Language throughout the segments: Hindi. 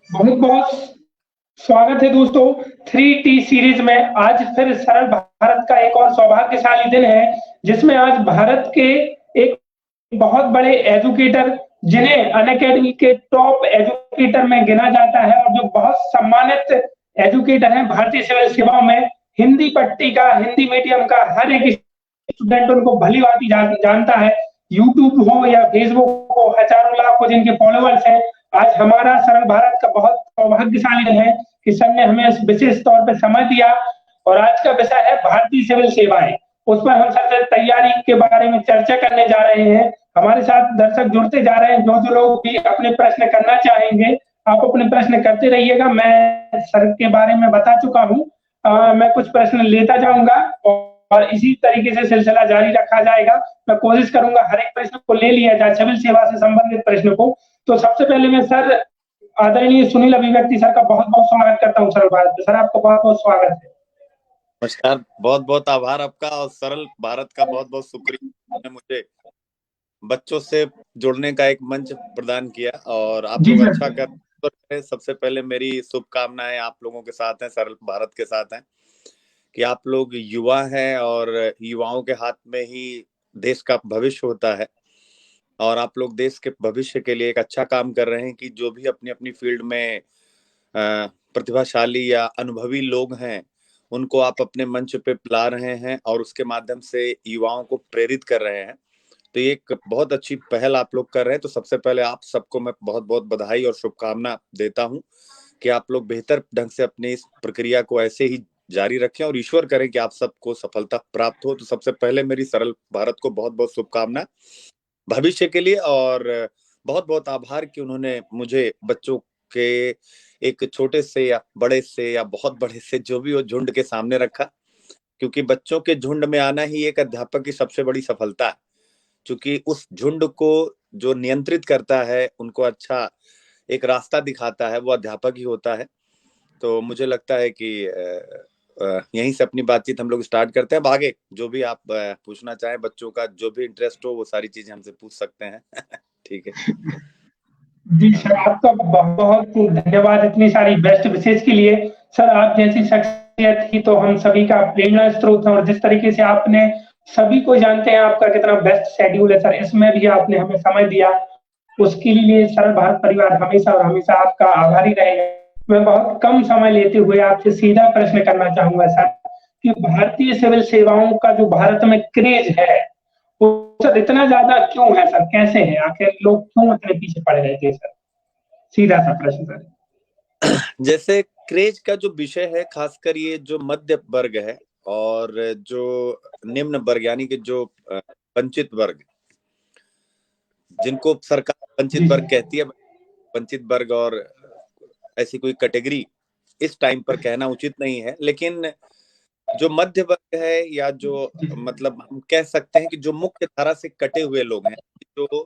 बहुत बहुत स्वागत है दोस्तों। 3T सीरीज में आज फिर सरल भारत का एक और सौभाग्यशाली दिन है, जिसमें आज भारत के एक बहुत बड़े एजुकेटर, जिन्हें अनअकैडमी के टॉप एजुकेटर में गिना जाता है और जो बहुत सम्मानित एजुकेटर हैं भारतीय सिविल सेवाओं में, हिंदी पट्टी का, हिंदी मीडियम का हर एक स्टूडेंट उनको भली भांति जानता है। यूट्यूब हो या फेसबुक हो, हजारों लाखों जिनके फॉलोअर्स हैं। आज हमारा सरल भारत का बहुत सौभाग्यशाली दिन है कि सर ने हमें इस विशेष तौर पर समय दिया और आज का विषय है भारतीय सिविल सेवाएं। उस पर हम सबसे तैयारी के बारे में चर्चा करने जा रहे हैं। हमारे साथ दर्शक जुड़ते जा रहे हैं। जो लोग भी अपने प्रश्न करना चाहेंगे, आप अपने प्रश्न करते रहिएगा। मैं सर के बारे में बता चुका हूँ। मैं कुछ प्रश्न लेता जाऊंगा और इसी तरीके से सिलसिला जारी रखा जाएगा। मैं कोशिश करूंगा हर एक प्रश्न को ले लिया जाए, सिविल सेवा से संबंधित प्रश्न को। तो सबसे पहले मैं सर आदरणीय सुनील अभिव्यक्ति सर का बहुत बहुत स्वागत करता हूँ। सरल भारत सर, आपका बहुत बहुत स्वागत है। नमस्कार, बहुत बहुत आभार आपका और सरल भारत का बहुत बहुत शुक्रिया, मुझे बच्चों से जुड़ने का एक मंच प्रदान किया और आप लोग अच्छा कर रहे हैं। सबसे पहले मेरी शुभकामनाएं आप लोगों के साथ हैं, सरल भारत के साथ हैं कि आप लोग युवा हैं और युवाओं के हाथ में ही देश का भविष्य होता है और आप लोग देश के भविष्य के लिए एक अच्छा काम कर रहे हैं कि जो भी अपनी अपनी फील्ड में प्रतिभाशाली या अनुभवी लोग हैं उनको आप अपने मंच पे ला रहे हैं और उसके माध्यम से युवाओं को प्रेरित कर रहे हैं। तो ये एक बहुत अच्छी पहल आप लोग कर रहे हैं। तो सबसे पहले आप सबको मैं बहुत बहुत बधाई और शुभकामना देता हूं कि आप लोग बेहतर ढंग से अपनी इस प्रक्रिया को ऐसे ही जारी रखें और ईश्वर करें कि आप सबको सफलता प्राप्त हो। तो सबसे पहले मेरी सरल भारत को बहुत बहुत शुभकामना भविष्य के लिए और बहुत बहुत आभार कि उन्होंने मुझे बच्चों के एक छोटे से या बड़े से या बहुत बड़े से जो भी हो झुंड के सामने रखा, क्योंकि बच्चों के झुंड में आना ही एक अध्यापक की सबसे बड़ी सफलता है। क्योंकि उस झुंड को जो नियंत्रित करता है, उनको अच्छा एक रास्ता दिखाता है, वो अध्यापक ही होता है। तो मुझे लगता है कि यहीं से अपनी बातचीत हम लोग स्टार्ट करते हैं। आगे जो भी आप पूछना चाहें, बच्चों का जो भी इंटरेस्ट हो वो सारी चीजें हमसे पूछ सकते हैं। ठीक है जी सर, आपका बहुत बहुत धन्यवाद इतनी सारी बेस्ट विशेष के लिए। सर, आप जैसी शख्सियत ही तो हम सभी का प्रेरणा स्रोत है और जिस तरीके से आपने सभी को जानते हैं आपका कितना बेस्ट शेड्यूल है सर, इसमें भी आपने हमें समय दिया, उसके लिए सरल भारत परिवार हमेशा और हमेशा आपका आभारी रहेगा। मैं बहुत कम समय लेते हुए आपसे सीधा प्रश्न करना चाहूंगा सर कि भारतीय सिविल सेवाओं का जो भारत में क्रेज है, वो सर इतना ज्यादा क्यों है सर? कैसे है? आखिर लोग क्यों इतने पीछे पड़ गए थे सर? सीधा सा प्रश्न सर। जैसे क्रेज का जो विषय है, खासकर ये जो मध्य वर्ग है और जो निम्न वर्ग यानी कि जो वंचित वर्ग, जिनको सरकार वंचित वर्ग कहती है, वंचित वर्ग और ऐसी कोई कैटेगरी इस टाइम पर कहना उचित नहीं है, लेकिन जो मध्य वर्ग है या जो मतलब हम कह सकते हैं कि जो मुख्य धारा से कटे हुए लोग हैं, जो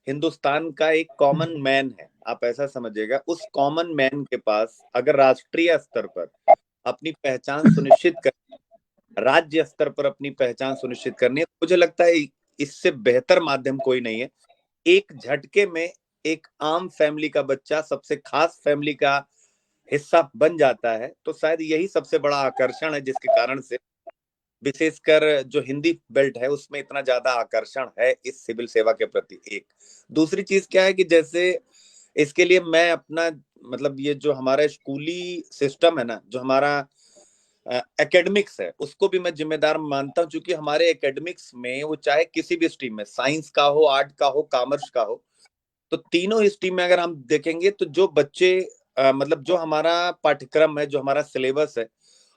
हिंदुस्तान का एक कॉमन मैन है, आप ऐसा समझिएगा। उस कॉमन मैन के पास अगर राष्ट्रीय स्तर पर अपनी पहचान सुनिश्चित कर, राज्य स्तर पर अपनी पहचान सुनिश्चित करनी है, तो मुझे लगता है इससे बेहतर माध्यम कोई नहीं है। एक झटके में एक आम फैमिली का बच्चा सबसे खास फैमिली का हिस्सा बन जाता है। तो शायद यही सबसे बड़ा आकर्षण है, जिसके कारण से विशेषकर जो हिंदी बेल्ट है उसमें इतना ज्यादा आकर्षण है इस सिविल सेवा के प्रति। एक दूसरी चीज क्या है कि जैसे इसके लिए मैं अपना मतलब ये जो हमारा स्कूली सिस्टम है ना, जो हमारा एकेडमिक्स है, उसको भी मैं जिम्मेदार मानता हूँ। क्योंकि हमारे एकेडमिक्स में वो चाहे किसी भी स्ट्रीम में, साइंस का हो, आर्ट का हो, कॉमर्स का हो, तो तीनों ही स्ट्रीम में अगर हम देखेंगे तो जो बच्चे मतलब जो हमारा पाठ्यक्रम है, जो हमारा सिलेबस है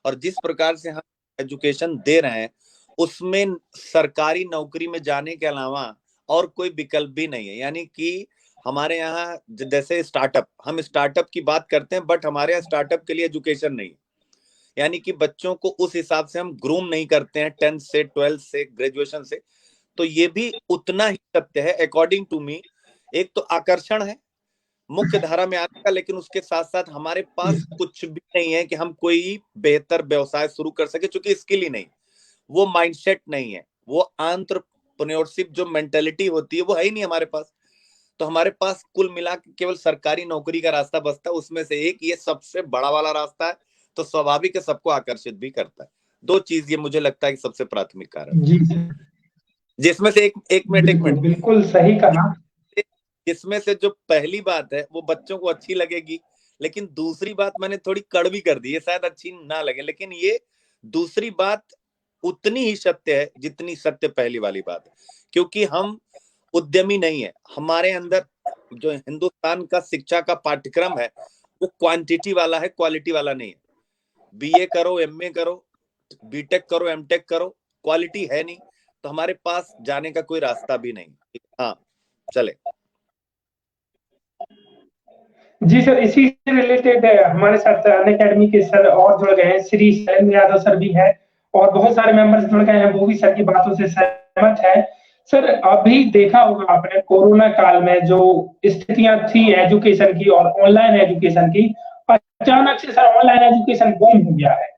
और जिस प्रकार से हम एजुकेशन दे रहे हैं, उसमें सरकारी नौकरी में जाने के अलावा और कोई विकल्प भी नहीं है। यानी कि हमारे यहाँ जैसे स्टार्टअप, हम स्टार्टअप की बात करते हैं, बट हमारे यहाँ स्टार्टअप के लिए एजुकेशन नहीं है। यानी कि बच्चों को उस हिसाब से हम ग्रूम नहीं करते हैं 10th से, 12th से, ग्रेजुएशन से। तो ये भी उतना ही सत्य है अकॉर्डिंग टू मी। एक तो आकर्षण है मुख्य धारा में आने का, लेकिन उसके साथ साथ हमारे पास कुछ भी नहीं है कि हम कोई बेहतर व्यवसाय शुरू कर सके, क्योंकि स्किल ही नहीं, वो माइंडसेट नहीं है, वो एंटरप्रेन्योरशिप जो मेंटेलिटी होती है वो है ही नहीं हमारे पास। तो हमारे पास कुल मिला के केवल सरकारी नौकरी का रास्ता बचता है, उसमें से एक ये सबसे बड़ा वाला रास्ता है, तो स्वाभाविक है सबको आकर्षित भी करता है। दो चीज ये मुझे लगता है कि सबसे प्राथमिक कारण, जी सर, जिसमें से एक बिल्कुल मिनट, बिल्कुल सही कहा। जिसमें से जो पहली बात है वो बच्चों को अच्छी लगेगी, लेकिन दूसरी बात मैंने थोड़ी कड़वी कर दी है, शायद अच्छी ना लगे, लेकिन ये दूसरी बात उतनी ही सत्य है जितनी सत्य पहली वाली बात है, क्योंकि हम उद्यमी नहीं है। हमारे अंदर जो हिंदुस्तान का शिक्षा का पाठ्यक्रम है वो क्वांटिटी वाला है, क्वालिटी वाला नहीं है। बीए करो, एमए करो, बीटेक करो, एमटेक करो, क्वालिटी है नहीं, तो हमारे पास जाने का कोई रास्ता भी नहीं। हाँ चले। जी सर, इसी से रिलेटेड हमारे साथ अन अकेडमी के सर और जुड़ गए हैं, श्री शैलेंद्र यादव सर भी है और बहुत सारे मेंबर्स जुड़ गए हैं, वो भी सर की बातों से सहमत है। सर अभी देखा होगा आपने कोरोना काल में जो स्थितियां थी एजुकेशन की और ऑनलाइन एजुकेशन की, अचानक से सर ऑनलाइन एजुकेशन बूम हो गया है।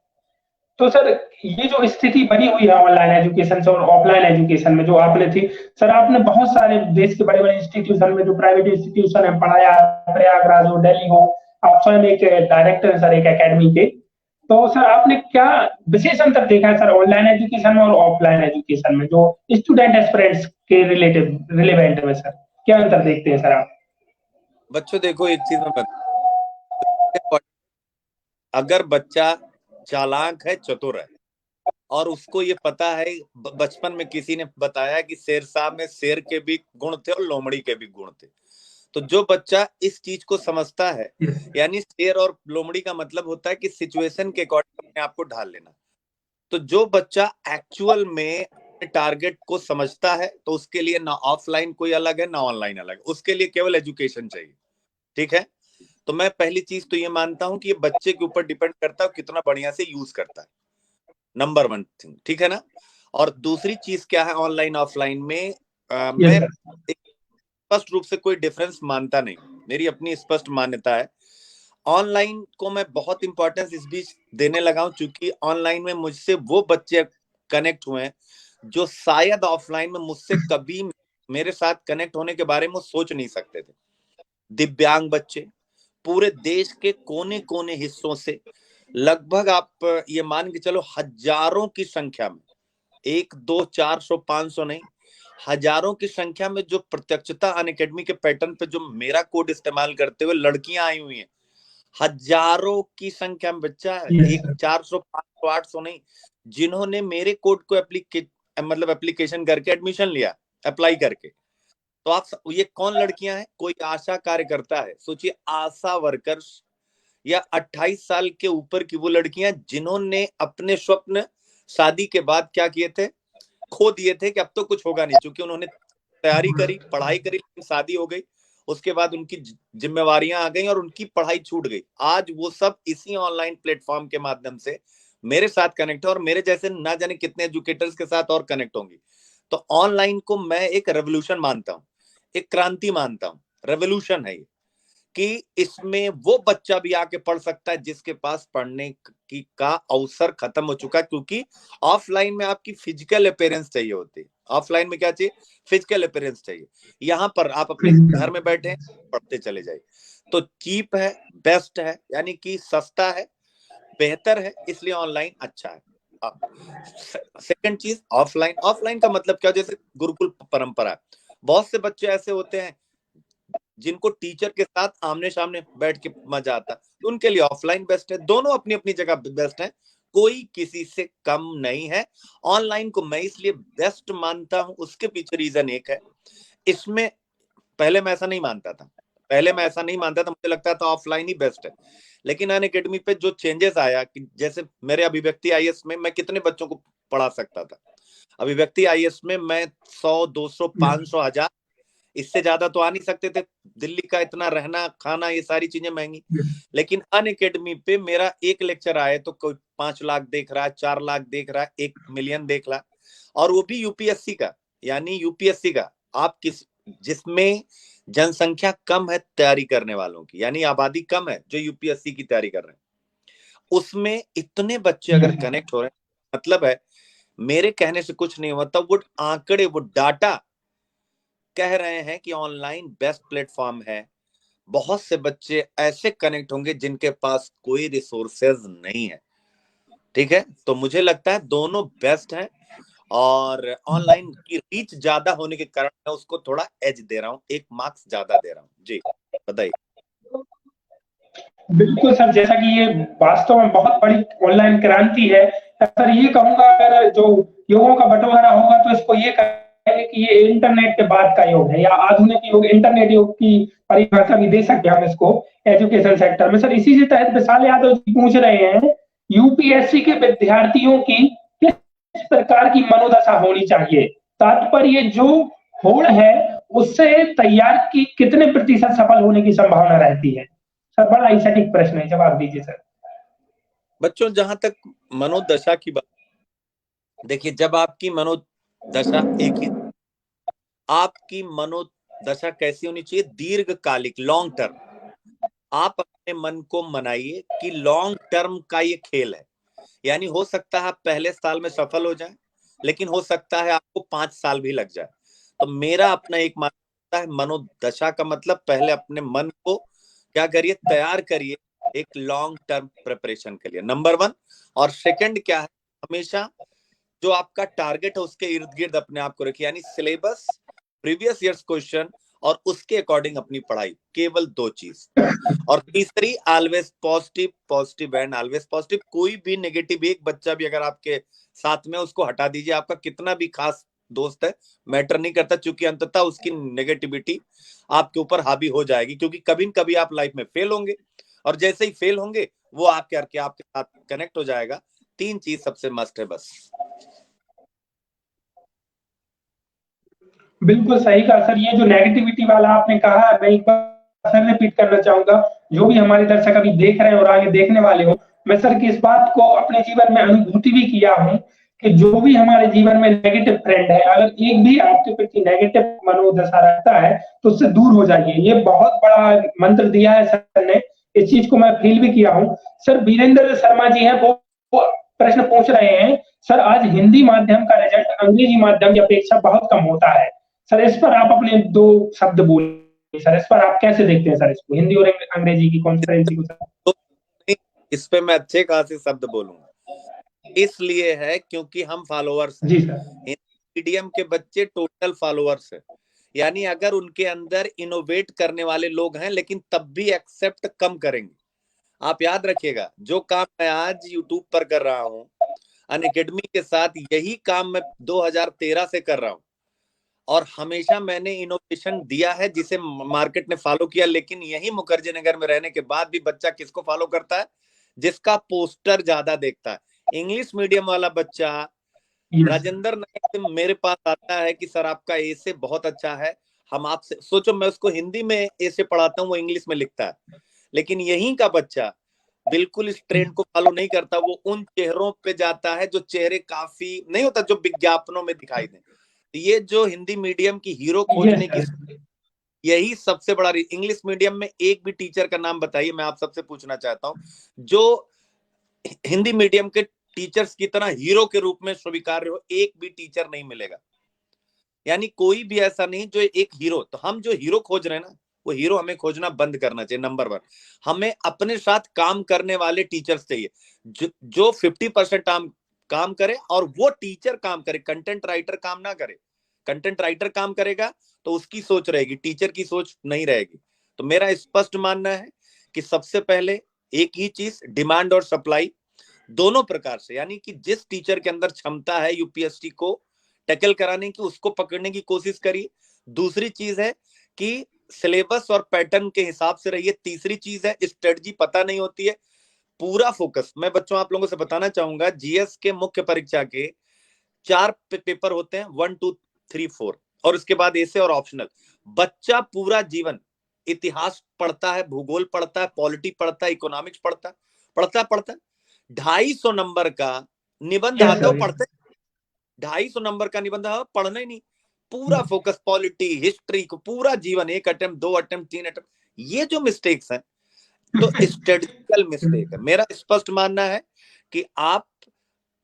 तो सर ये जो स्थिति बनी हुई है ऑनलाइन एजुकेशन से और ऑफलाइन एजुकेशन में जो आपने थी, सर आपने बहुत सारे देश के बड़े बड़े इंस्टीट्यूशन में जो प्राइवेट इंस्टीट्यूशन है पढ़ाया, प्रयागराज हो, दिल्ली हो, आप स्वयं एक डायरेक्टर हैं सर एक एकेडमी के। तो सर आपने क्या विशेष अंतर देखा है सर ऑनलाइन एजुकेशन में और ऑफलाइन एजुकेशन में जो स्टूडेंट एस्पिरेंट्स के रिलेटिव रिलेवेंट में सर क्या अंतर देखते हैं सर आप? बच्चों देखो एक चीज मैं बता, अगर बच्चा चालाक है, चतुर है, और उसको ये पता है, बचपन में किसी ने बताया कि शेरशाह में शेर के भी गुण थे और लोमड़ी के भी गुण थे, तो जो बच्चा इस चीज को समझता है, यानी शेर और लोमड़ी का मतलब होता है कि सिचुएशन के अकॉर्डिंग अपने आप को ढाल लेना। तो जो बच्चा एक्चुअल में टारगेट को समझता है, तो उसके लिए ना ऑफलाइन कोई अलग है ना ऑनलाइन अलग है, उसके लिए केवल एजुकेशन चाहिए। ठीक है, तो मैं पहली चीज तो ये मानता हूं कि ये बच्चे के ऊपर डिपेंड करता है कितना बढ़िया से यूज करता है, नंबर वन थिंग। ठीक है ना। और दूसरी चीज क्या है ऑनलाइन ऑफलाइन में, यस मैं सर। स्पष्ट रूप से कोई डिफरेंस मानता नहीं, मेरी अपनी स्पष्ट मान्यता है। ऑनलाइन को मैं बहुत इंपॉर्टेंस इस बीच देने लगा हूं, क्योंकि ऑनलाइन में मुझसे वो बच्चे कनेक्ट हुए हैं जो शायद ऑफलाइन में मुझसे कभी मेरे साथ कनेक्ट होने के बारे में सोच नहीं सकते थे। दिव्यांग बच्चे पूरे देश के कोने कोने हिस्सों से, लगभग आप ये मान के चलो हजारों की संख्या में, 1 2 400 500 नहीं, हजारों की संख्या में जो प्रत्यक्षता अनअकैडमी के पैटर्न पे जो मेरा कोड इस्तेमाल करते हुए लड़कियां आई हुई हैं, हजारों की संख्या में बच्चा है, यस एक सर। 400 500 800 नहीं, जिन्होंने मेरे कोड को मतलब एप्लीकेशन करके एडमिशन लिया, अप्लाई करके। तो आप ये कौन लड़कियां हैं? कोई आशा कार्यकर्ता है, सोचिए आशा वर्कर्स, या 28 साल के ऊपर की वो लड़कियां जिन्होंने अपने स्वप्न शादी के बाद क्या किए थे, खो दिए थे कि अब तो कुछ होगा नहीं, क्योंकि उन्होंने तैयारी करी, पढ़ाई करी, लेकिन शादी हो गई, उसके बाद उनकी जिम्मेवारियां आ गई और उनकी पढ़ाई छूट गई। आज वो सब इसी ऑनलाइन प्लेटफॉर्म के माध्यम से मेरे साथ कनेक्ट है और मेरे जैसे ना जाने कितने एजुकेटर्स के साथ और कनेक्ट होंगी। तो ऑनलाइन को मैं एक रेवोल्यूशन मानता हूं, एक क्रांति मानता हूं, रेवोल्यूशन है ये, कि इसमें वो बच्चा भी आके पढ़ सकता है जिसके पास पढ़ने की का अवसर खत्म हो चुका है, क्योंकि ऑफलाइन में आपकी फिजिकल अपीयरेंस चाहिए होती है। ऑफलाइन में क्या चाहिए? फिजिकल अपीयरेंस चाहिए। यहाँ पर आप अपने घर में बैठे पढ़ते चले जाइए। तो चीप है, बेस्ट है, यानी कि सस्ता है, बेहतर है, इसलिए ऑनलाइन अच्छा है। सेकंड चीज ऑफलाइन, ऑफलाइन का मतलब क्या, जैसे गुरुकुल परंपरा, बहुत से बच्चे ऐसे होते हैं जिनको टीचर के साथ आमने सामने बैठ के मजा आता है, तो उनके लिए ऑफलाइन बेस्ट है। दोनों अपनी अपनी जगह बेस्ट है, कोई किसी से कम नहीं है। ऑनलाइन को मैं इसलिए बेस्ट मानता हूं, उसके पीछे रीजन एक है, इसमें पहले मैं ऐसा नहीं मानता था, मुझे लगता था ऑफलाइन ही बेस्ट है। लेकिन अन अकेडमी पे जो चेंजेस आया, कि जैसे मेरे अभिव्यक्ति आईएएस में मैं कितने बच्चों को पढ़ा सकता था, अभिव्यक्ति आईएएस में मैं 100 200 500 1000, इससे ज्यादा तो आ नहीं सकते थे, दिल्ली का इतना रहना खाना ये सारी चीजें महंगी। लेकिन अन अकेडमी पे मेरा एक लेक्चर आए तो कोई 5 लाख देख रहा है, 4 लाख देख रहा है, 1 मिलियन देख रहा है, और वो भी यूपीएससी का, यानी यूपीएससी का, आप किस जिसमें जनसंख्या कम है तैयारी करने वालों की, यानी आबादी कम है जो यूपीएससी की तैयारी कर रहे हैं, उसमें इतने बच्चे अगर कनेक्ट हो रहे हैं, मतलब है मेरे कहने से कुछ नहीं होता, वो आंकड़े, वो डाटा कह रहे हैं कि ऑनलाइन बेस्ट प्लेटफॉर्म है, बहुत से बच्चे ऐसे कनेक्ट होंगे जिनके पास कोई रिसोर्सेज नहीं है। ठीक है, तो मुझे लगता है दोनों बेस्ट हैं, और ऑनलाइन की रीच ज्यादा होने के कारण मैं उसको थोड़ा एज दे रहा हूँ, एक मार्क्स ज्यादा दे रहा हूँ। जी बताइए। बिल्कुल सर, जैसा कि ये वास्तव में बहुत बड़ी ऑनलाइन क्रांति है। सर ये कहूँगा, अगर जो युगों का बंटवारा होगा तो इसको ये कहेंगे कि ये इंटरनेट के बाद का युग है, या आधुनिक युग, इंटरनेट युग की परिभाषा भी दे सकते हैं हम इसको एजुकेशन सेक्टर में। सर इसी के तहत विशाल यादव जी पूछ रहे हैं, यूपीएससी के विद्यार्थियों की किस प्रकार की मनोदशा होनी चाहिए? तात्पर्य जो होड़ है उससे तैयार की कितने प्रतिशत सफल होने की संभावना रहती है? सर बड़ा ही सटीक प्रश्न है, जवाब दीजिए सर। बच्चों, जहां तक मनोदशा की बात, देखिए जब आपकी मनोदशा एक ही, आपकी मनोदशा कैसी होनी चाहिए? दीर्घकालिक, लॉन्ग टर्म। आप अपने मन को मनाइए कि लॉन्ग टर्म का ये खेल है, यानी हो सकता है आप पहले साल में सफल हो जाए, लेकिन हो सकता है आपको 5 साल भी लग जाए। तो मेरा अपना एक मानना है, मनोदशा का मतलब पहले अपने मन को क्या करिए, तैयार करिए एक लॉन्ग टर्म प्रिपरेशन के लिए, नंबर 1। और सेकंड क्या है, हमेशा जो आपका टारगेट है उसके इर्द गिर्द अपने आप को रखिए, यानी सिलेबस, प्रीवियस ईयर्स क्वेश्चन और उसके अकॉर्डिंग अपनी पढ़ाई, केवल 2 चीज। और तीसरी, always positive, positive and always positive. कोई भी नेगेटिव, एक बच्चा भी अगर आपके साथ में, उसको हटा दीजिए, आपका कितना भी खास दोस्त है, मैटर नहीं करता, क्योंकि अंततः उसकी नेगेटिविटी आपके ऊपर हावी हो जाएगी, क्योंकि कभी न कभी आप लाइफ में फेल होंगे, और जैसे ही फेल होंगे वो आपके साथ कनेक्ट हो जाएगा। 3 चीज सबसे मस्ट है बस। बिल्कुल सही कहा सर। ये जो नेगेटिविटी वाला आपने कहा, मैं एक बार फिर रिपीट करना चाहूंगा, जो भी हमारे दर्शक अभी देख रहे हैं और आगे देखने वाले हो, मैं सर की इस बात को अपने जीवन में अनुभूति भी किया हूँ कि जो भी हमारे जीवन में नेगेटिव फ्रेंड है, अगर एक भी आपके प्रति नेगेटिव मनोदशा रखता है तो उससे दूर हो जाइए। ये बहुत बड़ा मंत्र दिया है सर ने, इस चीज को मैं फील भी किया हूँ। सर वीरेंद्र शर्मा जी हैं, वो प्रश्न पूछ रहे हैं, सर आज हिंदी माध्यम का रिजल्ट अंग्रेजी माध्यम की अपेक्षा बहुत कम होता है। सर इस पर आप अपने 2 शब्द बोलिए सर, इस पर आप कैसे देखते हैं सर इसको, हिंदी और अंग्रेजी की कॉन्फ्रेंसी को सर? तो इस पे मैं अच्छे खासे शब्द बोलूंगा, इसलिए है क्योंकि हम फॉलोअर्स हैं। जी सर। हिंदी मीडियम के बच्चे टोटल फॉलोअर्स हैं, यानी अगर उनके अंदर इनोवेट करने वाले लोग हैं, लेकिन तब भी एक्सेप्ट कम करेंगे। आप याद रखिएगा, जो काम मैं आज यूट्यूब पर कर रहा हूं अनअकैडमी के साथ, यही काम मैं 2013 से कर रहा हूं, और हमेशा मैंने इनोवेशन दिया है जिसे मार्केट ने फॉलो किया। लेकिन यही मुखर्जी नगर में रहने के बाद भी बच्चा किसको फॉलो करता है? जिसका पोस्टर ज्यादा देखता है। इंग्लिश मीडियम वाला बच्चा यस। राजेंद्र नायक से मेरे पास आता है कि सर आपका ए से बहुत अच्छा है, हम आपसे, सोचो मैं उसको हिंदी में ए से पढ़ाता हूँ, वो इंग्लिश में लिखता है। लेकिन यहीं का बच्चा बिल्कुल इस ट्रेंड को फॉलो नहीं करता, वो उन चेहरों पे जाता है जो चेहरे काफी नहीं होता, जो विज्ञापनों में दिखाई दे। ये जो हिंदी मीडियम की हीरो यस खोजने की, सर। यही सबसे बड़ा। इंग्लिश मीडियम में एक भी टीचर का नाम बताइए, मैं आप सबसे पूछना चाहता हूं, जो हिंदी मीडियम के टीचर्स की तरह हीरो के रूप में स्वीकार्य हो। एक भी टीचर नहीं मिलेगा, यानी कोई भी ऐसा नहीं जो एक हीरो। तो हम जो हीरो खोज रहे हैं ना, वो हीरो हमें खोजना बंद करना चाहिए। नंबर 1, हमें अपने साथ काम करने वाले टीचर्स चाहिए, जो 50% काम करे, और वो टीचर काम करे, कंटेंट राइटर काम ना करे। कंटेंट राइटर काम करेगा तो उसकी सोच रहेगी, टीचर की सोच नहीं रहेगी। तो मेरा स्पष्ट मानना है कि सबसे पहले एक ही चीज, डिमांड और सप्लाई दोनों प्रकार से, यानी कि जिस टीचर के अंदर क्षमता है यूपीएससी को टैकल कराने की, उसको पकड़ने की कोशिश करिए। दूसरी चीज है कि सिलेबस और पैटर्न के हिसाब से रहिए। तीसरी चीज है, स्ट्रेटजी पता नहीं होती है, पूरा फोकस। मैं बच्चों आप लोगों से बताना चाहूंगा, जीएस के मुख्य परीक्षा के 4 पेपर होते हैं, 1 2 3 4, और उसके बाद ऐसे और ऑप्शनल। बच्चा पूरा जीवन इतिहास पढ़ता है, भूगोल पढ़ता है, पॉलिटी पढ़ता है, इकोनॉमिक्स पढ़ता है 250 नंबर का निबंध यस आता है, वो सर। पढ़ते, 250 नंबर का निबंध है, पढ़ना ही नहीं। पूरा फोकस पॉलिटी, हिस्ट्री को पूरा जीवन, 1 अटेम्प्ट, 2 अटेम्प्ट, 3 अटेम्प्ट। ये जो मिस्टेक्स हैं, तो स्ट्रेटेजिकल मिस्टेक है। मेरा स्पष्ट मानना है कि आप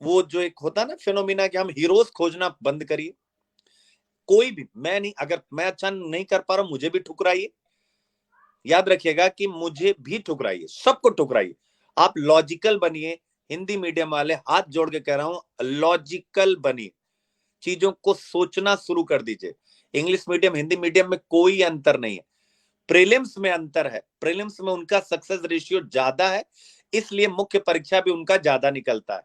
वो जो एक होता है ना फिनोमिना, कि हम हीरोज खोजना बंद करिए। कोई भी, मैं नहीं, अगर मैं अच्छा नहीं कर पा रहा हूं मुझे भी ठुकराइए, याद रखिएगा कि मुझे भी ठुकराइए, सबको ठुकराइए। आप लॉजिकल बनिए। हिंदी मीडियम वाले हाथ जोड़ के कह रहा हूं, लॉजिकल बनिए, चीजों को सोचना शुरू कर दीजिए। इंग्लिश मीडियम हिंदी मीडियम में कोई अंतर नहीं है, प्रीलिम्स में अंतर है। प्रीलिम्स में उनका सक्सेस रेशियो ज्यादा है, इसलिए मुख्य परीक्षा भी उनका ज्यादा निकलता है।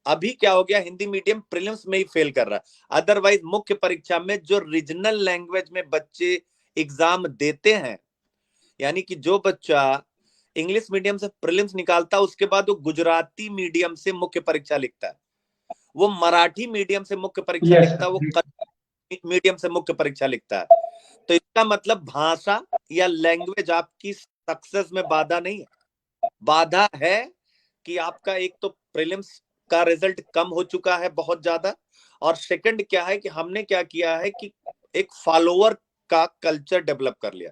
अभी क्या हो गया, हिंदी मीडियम प्रीलिम्स में ही फेल कर रहा है, अदरवाइज मुख्य परीक्षा में जो रीजनल लैंग्वेज में बच्चे एग्जाम देते हैं, यानी कि जो बच्चा इंग्लिश मीडियम से प्रीलिम्स निकालता है उसके बाद वो गुजराती मीडियम से मुख्य परीक्षा लिखता है, वो मराठी मीडियम से मुख्य परीक्षा यस लिखता है, वो सर। मीडियम से मुख्य परीक्षा लिखता है। तो इसका मतलब भाषा या लैंग्वेज आपकी सक्सेस में बाधा नहीं है, बाधा है कि आपका एक तो प्रीलिम्स का रिजल्ट कम हो चुका है बहुत ज्यादा, और सेकंड क्या है कि हमने क्या किया है कि एक फॉलोअर का कल्चर डेवलप कर लिया।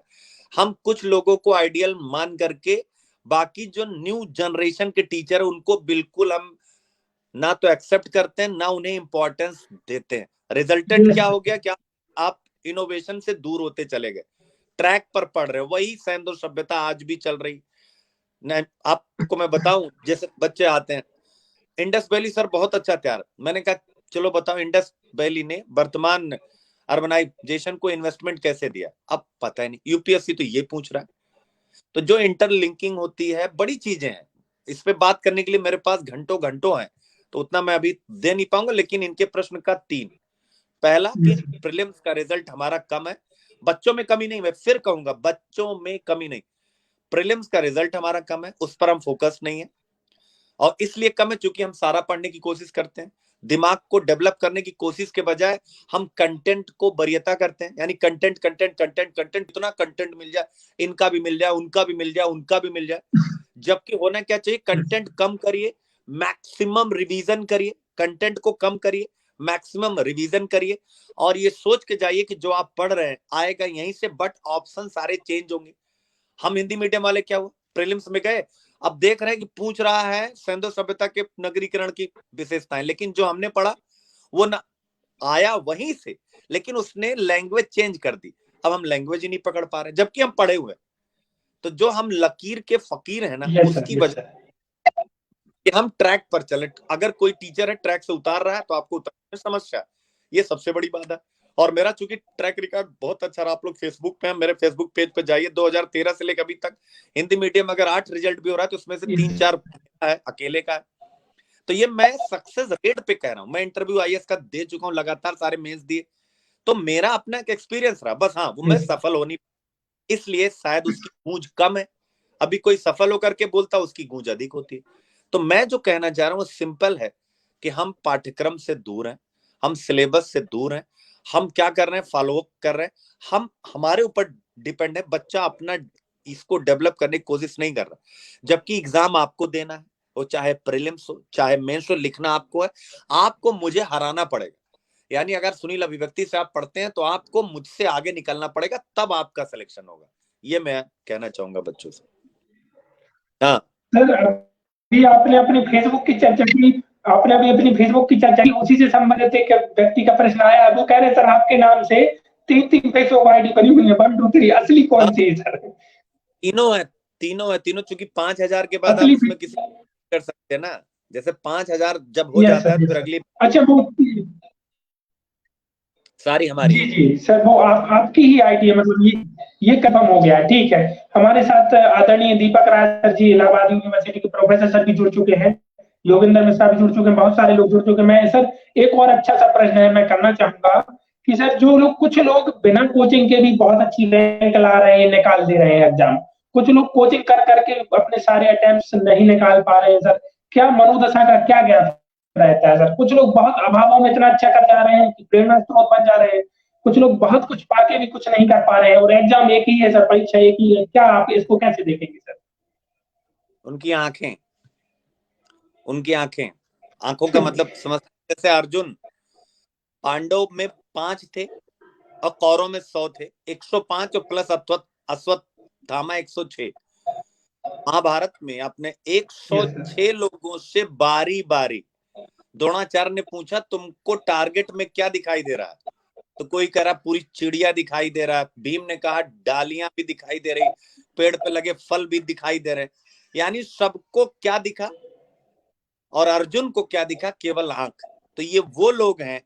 हम कुछ लोगों को आइडियल मान करके बाकी जो न्यू जनरेशन के टीचर है उनको बिल्कुल हम ना तो एक्सेप्ट करते हैं ना उन्हें इंपॉर्टेंस देते हैं। रिजल्टेंट यस क्या हो गया, क्या आप इनोवेशन से दूर होते चले गए, ट्रैक पर पढ़ रहे हो, वही सैंधव सभ्यता आज भी चल रही। आपको मैं बताऊं, जैसे बच्चे आते हैं, इंडस वैली सर बहुत अच्छा तैयार, मैंने कहा चलो बताओ इंडस वैली ने वर्तमान अर्बनाइजेशन को इन्वेस्टमेंट कैसे दिया, अब पता ही नहीं, यूपीएससी तो ये पूछ रहा है। तो जो इंटरलिंकिंग होती है, बड़ी चीजें हैं, इस पे बात करने के लिए मेरे पास घंटों घंटों हैं, तो उतना मैं अभी दे नहीं पाऊंगा। लेकिन इनके प्रश्न का तीन, पहला कि प्रीलिम्स का रिजल्ट हमारा कम है, बच्चों में कमी नहीं, मैं फिर कहूंगा बच्चों में कमी नहीं, प्रीलिम्स का रिजल्ट हमारा कम है, उस पर हम फोकस नहीं है। और इसलिए कम है क्योंकि हम सारा पढ़ने की कोशिश करते हैं, दिमाग को डेवलप करने की कोशिश के बजाय हम कंटेंट को वरीयता करते हैं, यानी कंटेंट कंटेंट कंटेंट कंटेंट, इतना कंटेंट मिल जाए, इनका भी मिल जाए, उनका भी मिल जाए, उनका भी मिल जाए। जबकि होना क्या चाहिए, कंटेंट कम करिए, मैक्सिमम रिवीजन करिए, कंटेंट को कम करिए, मैक्सिमम रिवीजन करिए, और ये सोच के जाइए कि जो आप पढ़ रहे हैं आएगा यहीं से, बट ऑप्शन सारे चेंज होंगे। हम हिंदी मीडियम वाले क्या हुआ, प्रीलिम्स में गए, अब देख रहे हैं कि पूछ रहा है सैंधव सभ्यता के नगरीकरण की विशेषताएं, लेकिन जो हमने पढ़ा वो ना आया वहीं से, लेकिन उसने लैंग्वेज चेंज कर दी, अब हम लैंग्वेज ही नहीं पकड़ पा रहे जबकि हम पढ़े हुए। तो जो हम लकीर के फकीर हैं ना, यस सर। उसकी यस वजह सर। कि हम ट्रैक पर चले। अगर कोई टीचर है ट्रैक से उतार रहा है तो आपको उतारने में समस्या है, ये सबसे बड़ी बात है। और मेरा चूंकि ट्रैक रिकॉर्ड बहुत अच्छा रहा, आप लोग फेसबुक पे हैं, मेरे फेसबुक पेज पे जाइए, 2013 से लेकर अभी तक हिंदी मीडियम अगर 8 रिजल्ट भी हो रहा है तो उसमें से 3-4 है अकेले का है। तो ये मैं सक्सेस रेट पे कह रहा हूँ, मैं इंटरव्यू आईएएस का दे चुका हूँ, लगातार सारे मेंस दिए, तो मेरा अपना एक एक्सपीरियंस रहा, बस हाँ वो मैं सफल हो नहीं, इसलिए शायद उसकी गूंज कम है। अभी कोई सफल होकर के बोलता उसकी गूंज अधिक होती है। तो मैं जो कहना चाह रहा हूँ वो सिंपल है कि हम पाठ्यक्रम से दूर हैं, हम सिलेबस से दूर हैं, हम क्या कर रहे हैं, फॉलो अप कर रहे हैं, हम हमारे ऊपर डिपेंड है, बच्चा अपना इसको डेवलप करने की कोशिश नहीं कर रहा, जबकि एग्जाम आपको देना है, वो चाहे प्रीलिम्स हो चाहे मेंस हो, लिखना आपको है, आपको मुझे हराना पड़ेगा। यानी अगर सुनील अभिव्यक्ति से आप पढ़ते हैं तो आपको मुझसे आगे निकलना पड़ेगा, तब आपका सिलेक्शन होगा, ये मैं कहना चाहूंगा बच्चों से। हाँ सर अभी आपने अपनी फेसबुक की चर्चा की, आपने अभी अपनी फेसबुक की चर्चा की, उसी से संबंधित एक व्यक्ति का प्रश्न आया, वो कह रहे सर आपके नाम से 3-3 फेसबुक आईडी बनी हुई है, 1 2 3, असली हाँ, कौन सी है सर? तीनों है, तीनों है, तीनों, चूंकि 5,000 के बाद आप असली। उसमें किसी कर सकते हैं ना, जैसे 5,000 जब हो यस जाता है सर। तो यस फिर सर। अगली अच्छा वो, सारी हमारी जी है। जी सर, वो आपकी ही आईडी है, मतलब ये कंफर्म हो गया है, ठीक है। हमारे साथ आदरणीय दीपक राय सर जी, इलाहाबाद यूनिवर्सिटी के प्रोफेसर सर भी जुड़ चुके हैं, योगेंद्र मिश्रा भी जुड़ चुके हैं, बहुत सारे लोग जुड़ चुके हैं। मैं सर एक और अच्छा सा प्रश्न है मैं करना चाहूंगा कि सर जो लोग, कुछ लोग बिना कोचिंग के भी बहुत अच्छी रैंक ला रहे हैं, निकाल दे रहे हैं एग्जाम, कुछ लोग कोचिंग कर करके अपने सारे अटेम्प्ट नहीं निकाल पा रहे हैं सर, क्या मनोदशा का क्या ज्ञान रहता है सर? कुछ लोग बहुत अभावों में इतना अच्छा कर जा रहे हैं कि प्रेरणा स्रोत बन जा रहे हैं, कुछ लोग बहुत कुछ पाके भी कुछ नहीं कर पा रहे हैं, और एग्जाम एक ही है सर, परीक्षा एक ही है, क्या आप इसको कैसे देखेंगे सर? उनकी आंखें, उनकी आंखें, आंखों का मतलब समझ, जैसे अर्जुन, पांडव में 5 थे और कौरव में 100 थे, 105 और प्लस अश्वत्थामा 106। महाभारत में आपने यस सर। 106 लोगों से बारी बारी द्रोणाचार्य ने पूछा तुमको टारगेट में क्या दिखाई दे रहा है, तो कोई कह रहा पूरी चिड़िया दिखाई दे रहा है, भीम ने कहा डालियां भी दिखाई दे रही, पेड़ पे लगे फल भी दिखाई दे रहे। यानी सबको क्या दिखा और अर्जुन को क्या दिखा? केवल आंख। तो ये वो लोग हैं,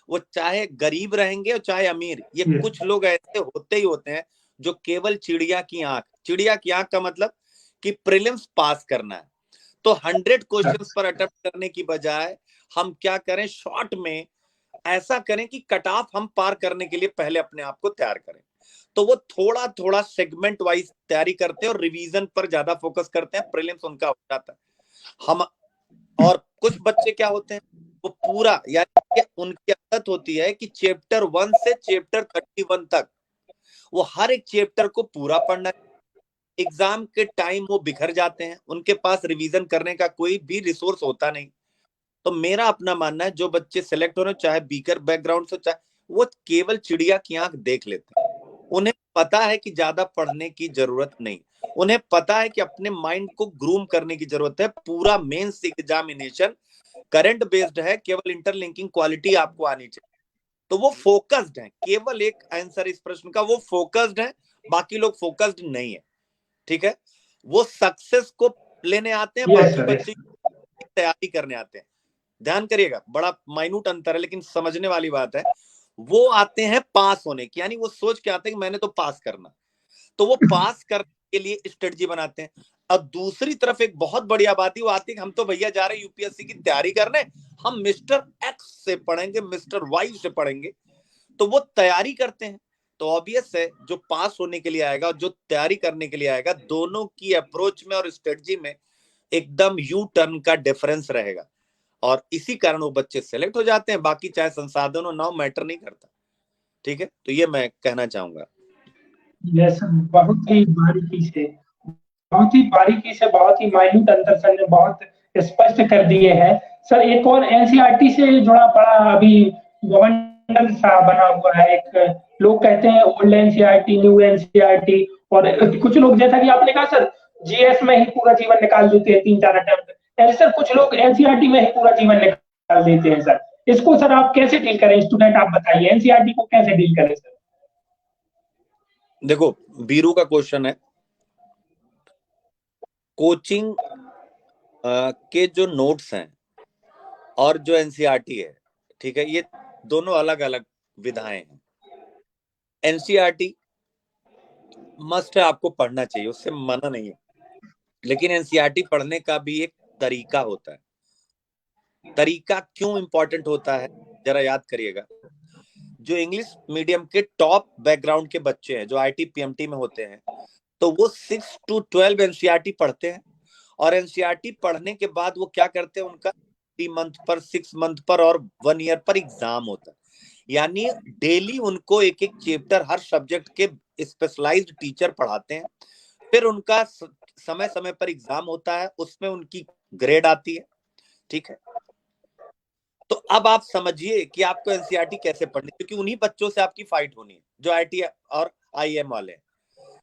वो चाहे गरीब रहेंगे और चाहे अमीर, ये कुछ लोग ऐसे होते ही होते हैं जो केवल चिड़िया की आंख। चिड़िया की आंख का मतलब कि प्रीलिम्स पास करना है, तो 100 क्वेश्चंस पर अटेम्प्ट करने की बजाय हम क्या करें, शॉर्ट में ऐसा करें कि कट ऑफ हम पार करने के लिए पहले अपने आप को तैयार करें। तो वो थोड़ा थोड़ा सेगमेंट वाइज तैयारी करते हैं और रिवीजन पर ज्यादा फोकस करते हैं, प्रीलिम्स उनका हो जाता है। हम और कुछ बच्चे क्या होते हैं, वो पूरा, यानी उनकी आदत होती है कि चैप्टर 1 से चैप्टर 31 तक वो हर एक चैप्टर को पूरा पढ़ना। एग्जाम के टाइम वो बिखर जाते हैं, उनके पास रिवीजन करने का कोई भी रिसोर्स होता नहीं। तो मेरा अपना मानना है, जो बच्चे सेलेक्ट हो रहे हो, चाहे बीकर बैकग्राउंड से, चाहे वो केवल चिड़िया की आंख देख लेते हैं। उन्हें पता है कि ज्यादा पढ़ने की जरूरत नहीं, उन्हें पता है कि अपने माइंड को ग्रूम करने की जरूरत है। पूरा मेंस एग्जामिनेशन करंट बेस्ड है, केवल इंटरलिंकिंग क्वालिटी आपको आनी चाहिए। तो वो फोकस्ड है, केवल एक आंसर इस प्रश्न का, वो फोकस्ड है, बाकी लोग फोकस्ड नहीं है। ठीक है, वो सक्सेस को लेने आते हैं, बाकी बच्चे तैयारी करने आते हैं। ध्यान करिएगा, बड़ा माइन्यूट अंतर है लेकिन समझने वाली बात है। वो आते हैं पास होने की, यानी वो सोच के आते हैं कि मैंने तो पास करना, तो वो पास करने के लिए स्ट्रेटजी बनाते हैं। अब दूसरी तरफ एक बहुत बढ़िया बात ही वो आती है कि हम तो भैया जा रहे हैं यूपीएससी की तैयारी करने, हम मिस्टर एक्स से पढ़ेंगे, मिस्टर वाई से पढ़ेंगे। तो वो तैयारी करते हैं। तो ऑब्वियस है, जो पास होने के लिए आएगा और जो तैयारी करने के लिए आएगा, दोनों की अप्रोच में और स्ट्रेटजी में एकदम यू टर्न का डिफरेंस रहेगा, और इसी कारण वो बच्चे सेलेक्ट हो जाते हैं। बाकी चाहे संसाधन हो ना हो, मैटर नहीं करता। ठीक है, तो ये मैं कहना चाहूंगा। यस, बहुत ही बारीकी से, बहुत ही बारीकी से, बहुत ही माइन्यूट अंतर सर ने बहुत स्पष्ट कर दिए हैं। सर एक और एनसीईआरटी से जुड़ा बड़ा अभी गवर्नमेंट सा बना हुआ है, एक लोग कहते हैं ओल्ड एनसीईआरटी, न्यू एनसीईआरटी, और कुछ लोग जैसा कि आपने कहा सर, जीएस में ही पूरा जीवन निकाल देते हैं 3-4 अटेम्प्ट, ऐसे सर कुछ लोग एनसीईआरटी में ही पूरा जीवन निकाल देते हैं। सर इसको सर आप कैसे डील करें, स्टूडेंट आप बताइए एनसीईआरटी को कैसे डील करें सर? देखो, बीरू का क्वेश्चन है, कोचिंग के जो नोट्स हैं और जो एनसीईआरटी है, ठीक है, ये दोनों अलग अलग विधाएं हैं। एनसीईआरटी मस्ट है, आपको पढ़ना चाहिए, उससे मना नहीं है, लेकिन एनसीईआरटी पढ़ने का भी एक तरीका होता है। तरीका क्यों इंपॉर्टेंट होता है, जरा याद करिएगा। जो इंग्लिश मीडियम के टॉप बैकग्राउंड के बच्चे हैं, जो आईटी पीएमटी में होते हैं, तो वो 6 to 12 एनसीईआरटी पढ़ते हैं, और एनसीईआरटी पढ़ने के बाद वो क्या करते हैं, उनका 3 मंथ पर, 6 मंथ पर और 1 ईयर पर एग्जाम होता है। यानी डेली उनको एक एक चैप्टर हर सब्जेक्ट के स्पेशलाइज्ड टीचर पढ़ाते हैं, फिर उनका समय समय पर एग्जाम होता है, उसमें उनकी ग्रेड आती है। ठीक है, तो अब आप समझिए कि आपको एनसीईआरटी कैसे पढ़नी, क्योंकि उन्हीं बच्चों से आपकी फाइट होनी है जो आईटी और आईएम वाले हैं।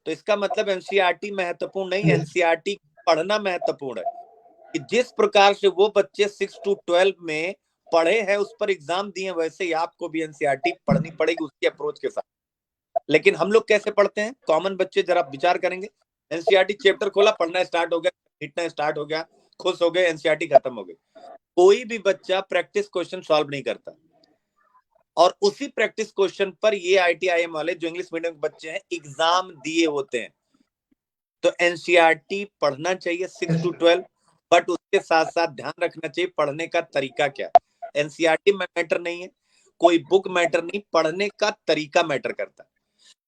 तो इसका मतलब एनसीईआरटी महत्वपूर्ण नहीं, एनसीईआरटी पढ़ना महत्वपूर्ण है, कि जिस प्रकार से वो बच्चे 6 to 12 में पढ़े हैं, उस पर एग्जाम दिए, वैसे ही आपको भी एनसीईआरटी पढ़नी पड़ेगी उसकी अप्रोच के साथ। लेकिन हम लोग कैसे पढ़ते हैं, कॉमन बच्चे, जरा विचार करेंगे, एनसीईआरटी चैप्टर खोला, पढ़ना स्टार्ट हो गया, लिखना स्टार्ट हो गया, खुश हो गए, एनसीईआरटी खत्म हो गई। कोई भी बच्चा प्रैक्टिस क्वेश्चन सॉल्व नहीं करता, और उसी प्रैक्टिस क्वेश्चन पर ये आईटीआईएम वाले जो इंग्लिश मीडियम के बच्चे हैं एग्जाम दिए होते हैं। तो एनसीईआरटी पढ़ना चाहिए 6 to 12, बट उसके साथ साथ ध्यान रखना चाहिए पढ़ने का तरीका क्या। एनसीईआरटी में मैटर नहीं है, कोई बुक मैटर नहीं, पढ़ने का तरीका मैटर करता है,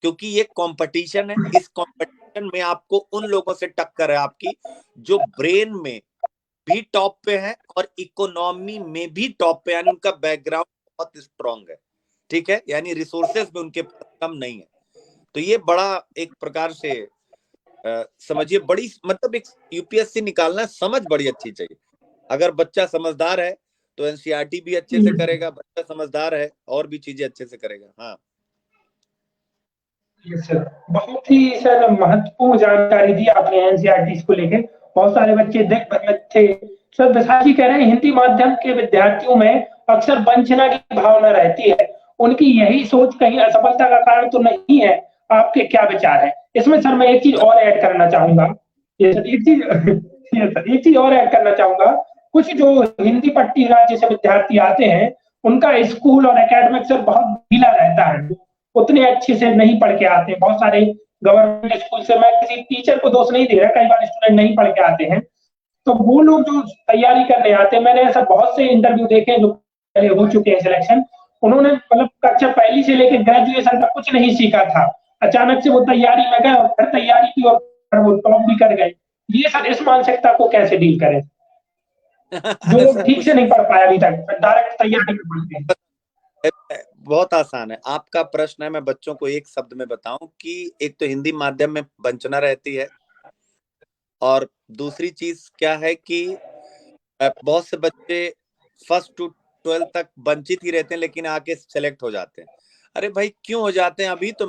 क्योंकि ये कंपटीशन है। इस कंपटीशन में आपको उन लोगों से टक्कर है आपकी जो ब्रेन में भी टॉप पे है और इकोनॉमी में भी टॉप पे, यानी उनका बैकग्राउंड बहुत स्ट्रॉन्ग है। ठीक है, यानी रिसोर्सेज में उनके कम नहीं है। तो ये बड़ा एक प्रकार से समझिए, बड़ी मतलब एक यूपीएससी निकालना, समझ बड़ी अच्छी चाहिए। अगर बच्चा समझदार है तो एनसीईआरटी भी अच्छे से करेगा, बच्चा समझदार है और भी चीजें अच्छे से करेगा। हाँ सर बहुत ही सर महत्वपूर्ण जानकारी दी आपने एनसीईआरटी को लेकर। बहुत सारे बच्चे देख भ्रमित थे। सर विशाल जी कह रहे हैं हिंदी माध्यम के विद्यार्थियों में अक्सर वंचना की भावना रहती है, उनकी यही सोच कहीं असफलता का कारण तो नहीं है? आपके क्या विचार है इसमें? सर मैं एक चीज और ऐड करना चाहूंगा। ये सर एक चीज ये सर एक चीज और ऐड करना चाहूंगा। कुछ जो हिंदी पट्टी राज्य से विद्यार्थी आते हैं, उनका स्कूल और एकेडमिक सर बहुत ढीला रहता है, उतने अच्छे से नहीं पढ़ के आते। बहुत सारे गवर्नमेंट स्कूल से, मैं किसी टीचर को दोष नहीं दे रहा, कई बार स्टूडेंट नहीं पढ़ के आते हैं, तो वो लोग जो तैयारी करने आते हैं, मैंने ऐसा बहुत से इंटरव्यू देखे हैं जो पहले हो चुके हैं सिलेक्शन, उन्होंने मतलब कक्षा पहली से लेकर ग्रेजुएशन तक कुछ नहीं सीखा था, अचानक से वो तैयारी में गए और फिर तैयारी की और वो टॉप भी कर गए। ये सर इस मानसिकता को कैसे डील करें? जो लोग ठीक से नहीं पढ़ पाए अभी तक, डायरेक्ट तैयारी में पढ़ते हैं। बहुत आसान है आपका प्रश्न है। मैं बच्चों को एक शब्द में बताऊं कि एक तो हिंदी माध्यम में वंचना रहती है, और दूसरी चीज क्या है कि बहुत से बच्चे फर्स्ट टू 12 तक वंचित ही रहते हैं, लेकिन आके सेलेक्ट हो जाते हैं। अरे भाई क्यों हो जाते हैं? अभी तो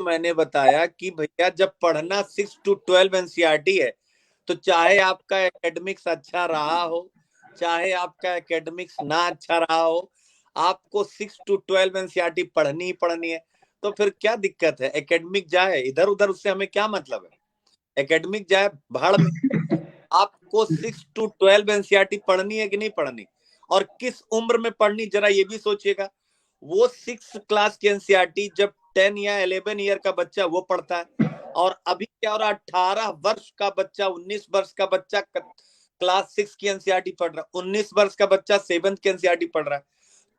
मैंने बताया कि भैया जब पढ़ना 6 to 12 एनसीईआरटी है, तो चाहे आपका एकेडमिक्स अच्छा रहा हो, चाहे आपका एकेडमिक्स ना अच्छा रहा हो, आपको 6 to 12 एनसीईआरटी पढ़नी ही पढ़नी है। तो फिर क्या दिक्कत है? एकेडमिक जाए इधर उधर, उससे हमें क्या मतलब है? एकेडमिक जाए भाड़ में। आपको 6 to 12 एनसीईआरटी पढ़नी है कि नहीं पढ़नी, और किस उम्र में पढ़नी, जरा ये भी सोचिएगा। वो 6 क्लास की एनसीईआरटी जब 10 या 11 ईयर का बच्चा वो पढ़ता है, और अभी क्या हो रहा है, 18 वर्ष का बच्चा, 19 वर्ष का बच्चा क्लास 6 की एनसीईआरटी पढ़ रहा है, 19 वर्ष का बच्चा 7th की एनसीईआरटी पढ़ रहा है।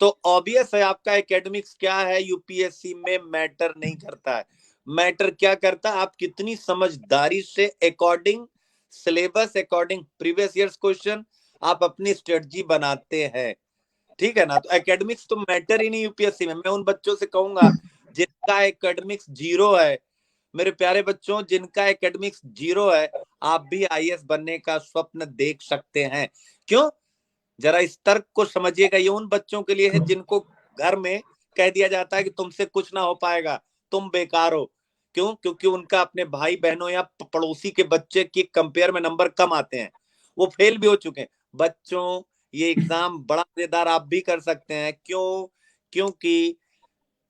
तो ऑब्वियस है आपका एकेडमिक्स क्या है यूपीएससी में मैटर नहीं करता है। मैटर क्या करता है, आप कितनी समझदारी से according syllabus, according previous years question आप अपनी स्ट्रेटजी बनाते हैं। ठीक है ना? तो एकेडमिक्स तो मैटर ही नहीं यूपीएससी में। मैं उन बच्चों से कहूंगा जिनका एकेडमिक्स 0 है, मेरे प्यारे बच्चों, जिनका एकेडमिक्स 0 है, आप भी आईएएस बनने का स्वप्न देख सकते हैं। क्यों? जरा इस तर्क को समझिएगा। ये उन बच्चों के लिए है जिनको घर में कह दिया जाता है कि तुमसे कुछ ना हो पाएगा, तुम बेकार हो। क्यों? क्योंकि उनका अपने भाई बहनों या पड़ोसी के बच्चे की कंपेयर में नंबर कम आते हैं, वो फेल भी हो चुके हैं। बच्चों, ये एग्जाम बड़ा मजेदार आप भी कर सकते हैं। क्यों? क्योंकि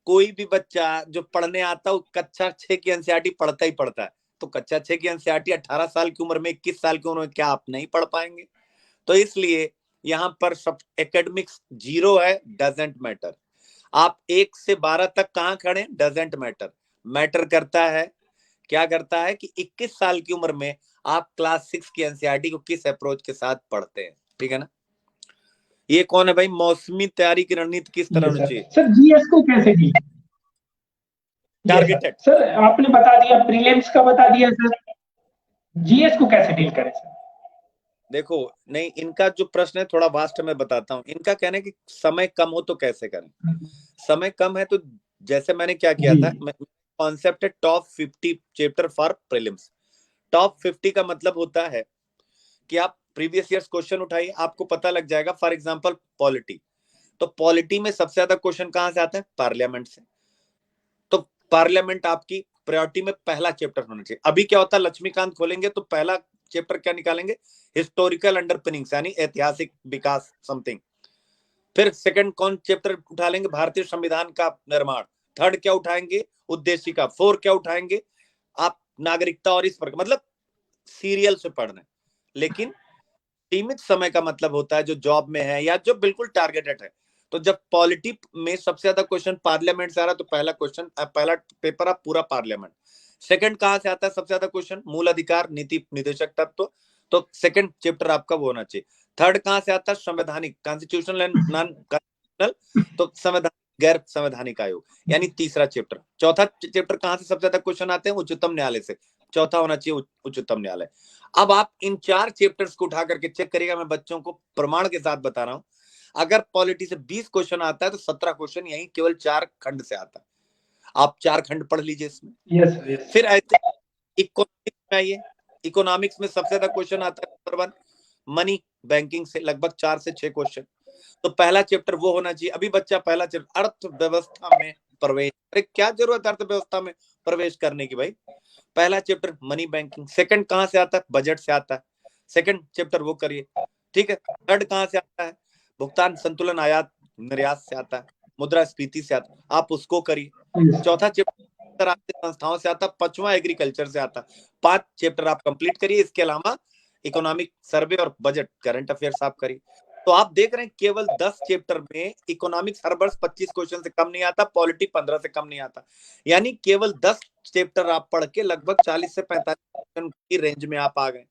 कोई भी बच्चा जो पढ़ने आता है कक्षा 6 की एनसीईआरटी पढ़ता ही पढ़ता है। तो कक्षा 6 की एनसीईआरटी 18 साल की उम्र में, 21 साल की उम्र में क्या आप नहीं पढ़ पाएंगे? तो इसलिए यहाँ पर सब एकेडमिक्स 0 है, डजेंट मैटर। आप 1 से 12 तक कहाँ खड़े, डजेंट मैटर। मैटर करता है, क्या करता है कि 21 साल की उम्र में आप क्लास 6 की एनसीईआरटी को किस अप्रोच के साथ पढ़ते हैं। ठीक है ना? ये कौन है भाई? मौसमी तैयारी की रणनीति किस तरह होनी चाहिए? सर जीएस को कैसे डील? टारगेटेड। सर आपने बता दिया, प्रीलिम्स का बता दिया सर, जीएस को कैसे डील करें सर? देखो, नहीं, इनका जो प्रश्न है थोड़ा वास्ट, मैं बताता हूँ। इनका कहना है कि समय कम हो तो कैसे करें। समय कम है तो जैसे मैंने क्या किया था, कॉन्सेप्ट है top 50 chapter for prelims. Top 50 का मतलब होता है कि आप प्रीवियस ईयर्स क्वेश्चन उठाइए, आपको पता लग जाएगा। फॉर एग्जांपल पॉलिटी, तो पॉलिटी में सबसे ज्यादा क्वेश्चन कहां से आते हैं? पार्लियामेंट से। तो पार्लियामेंट आपकी प्रायोरिटी में पहला चैप्टर होना चाहिए। अभी क्या होता है, लक्ष्मीकांत खोलेंगे तो पहला चैप्टर क्या निकालेंगे? हिस्टोरिकल अंडरपिनिंग्स, यानी ऐतिहासिक विकास समथिंग। फिर सेकंड कौन चैप्टर उठा लेंगे? भारतीय संविधान का निर्माण। थर्ड क्या उठाएंगे? उद्देशिका। फोर क्या उठाएंगे? आप नागरिकता और इस पर, मतलब सीरियल से पढ़ना है। लेकिन सीमित समय का मतलब होता है जो जॉब में है या जो बिल्कुल टारगेटेड है। तो जब पॉलिटी में सबसे ज्यादा क्वेश्चन पार्लियामेंट से आ रहा, तो पहला क्वेश्चन, पहला पेपर आप पूरा पार्लियामेंट। सेकंड कहां से आता है सबसे ज्यादा क्वेश्चन? मूल अधिकार, नीति निर्देशक तत्व। तो सेकंड चैप्टर आपका वो होना चाहिए। थर्ड कहां से आता है? संवैधानिक, कॉन्स्टिट्यूशनल एंड नॉन कॉन्स्टिट्यूशनल, तो संवैधानिक गैर संवैधानिक आयोग, यानी तीसरा चैप्टर। चौथा चैप्टर कहां से सबसे ज्यादा क्वेश्चन आते हैं? उच्चतम न्यायालय से। चौथा होना चाहिए उच्चतम न्यायालय। अब आप इन 4 चैप्टर्स को उठा करके चेक करिएगा, मैं बच्चों को प्रमाण के साथ बता रहा हूं। अगर पॉलिटी से 20 क्वेश्चन आता है तो 17 क्वेश्चन यही केवल 4 खंड से आता है। आप 4 खंड पढ़ लीजिए इसमें। यस। फिर ऐसे इकोनॉमिक्स में आइए। इकोनॉमिक्स में सबसे ज्यादा क्वेश्चन आता है नंबर 1 मनी बैंकिंग से, लगभग 4 से 6 क्वेश्चन। तो पहला चैप्टर वो होना चाहिए। अभी बच्चा पहला चैप्टर अर्थव्यवस्था में प्रवेश, अरे क्या जरूरत है अर्थव्यवस्था में प्रवेश करने की भाई? पहला चैप्टर मनी बैंकिंग। सेकंड कहां से आता है? बजट से आता है। सेकंड चैप्टर वो करिए। ठीक है। थर्ड कहां से आता है? भुगतान संतुलन, आयात निर्यात से आता है, मुद्रास्फीति से आता है, आप उसको करिए। चौथा चैप्टर आपके संस्थाओं से आता, पांचवा एग्रीकल्चर से आता। 5 चैप्टर आप कंप्लीट करिए। इसके अलावा इकोनॉमिक सर्वे और बजट करंट अफेयर्स आप करिए। तो आप देख रहे हैं केवल 10 चैप्टर में इकोनॉमिक्स हर वर्ष 25 क्वेश्चन से कम नहीं आता, पॉलिटी 15 से कम नहीं आता। यानी केवल 10 चैप्टर आप पढ़ के लगभग 40 से 45 क्वेश्चन की रेंज में आप आ गए।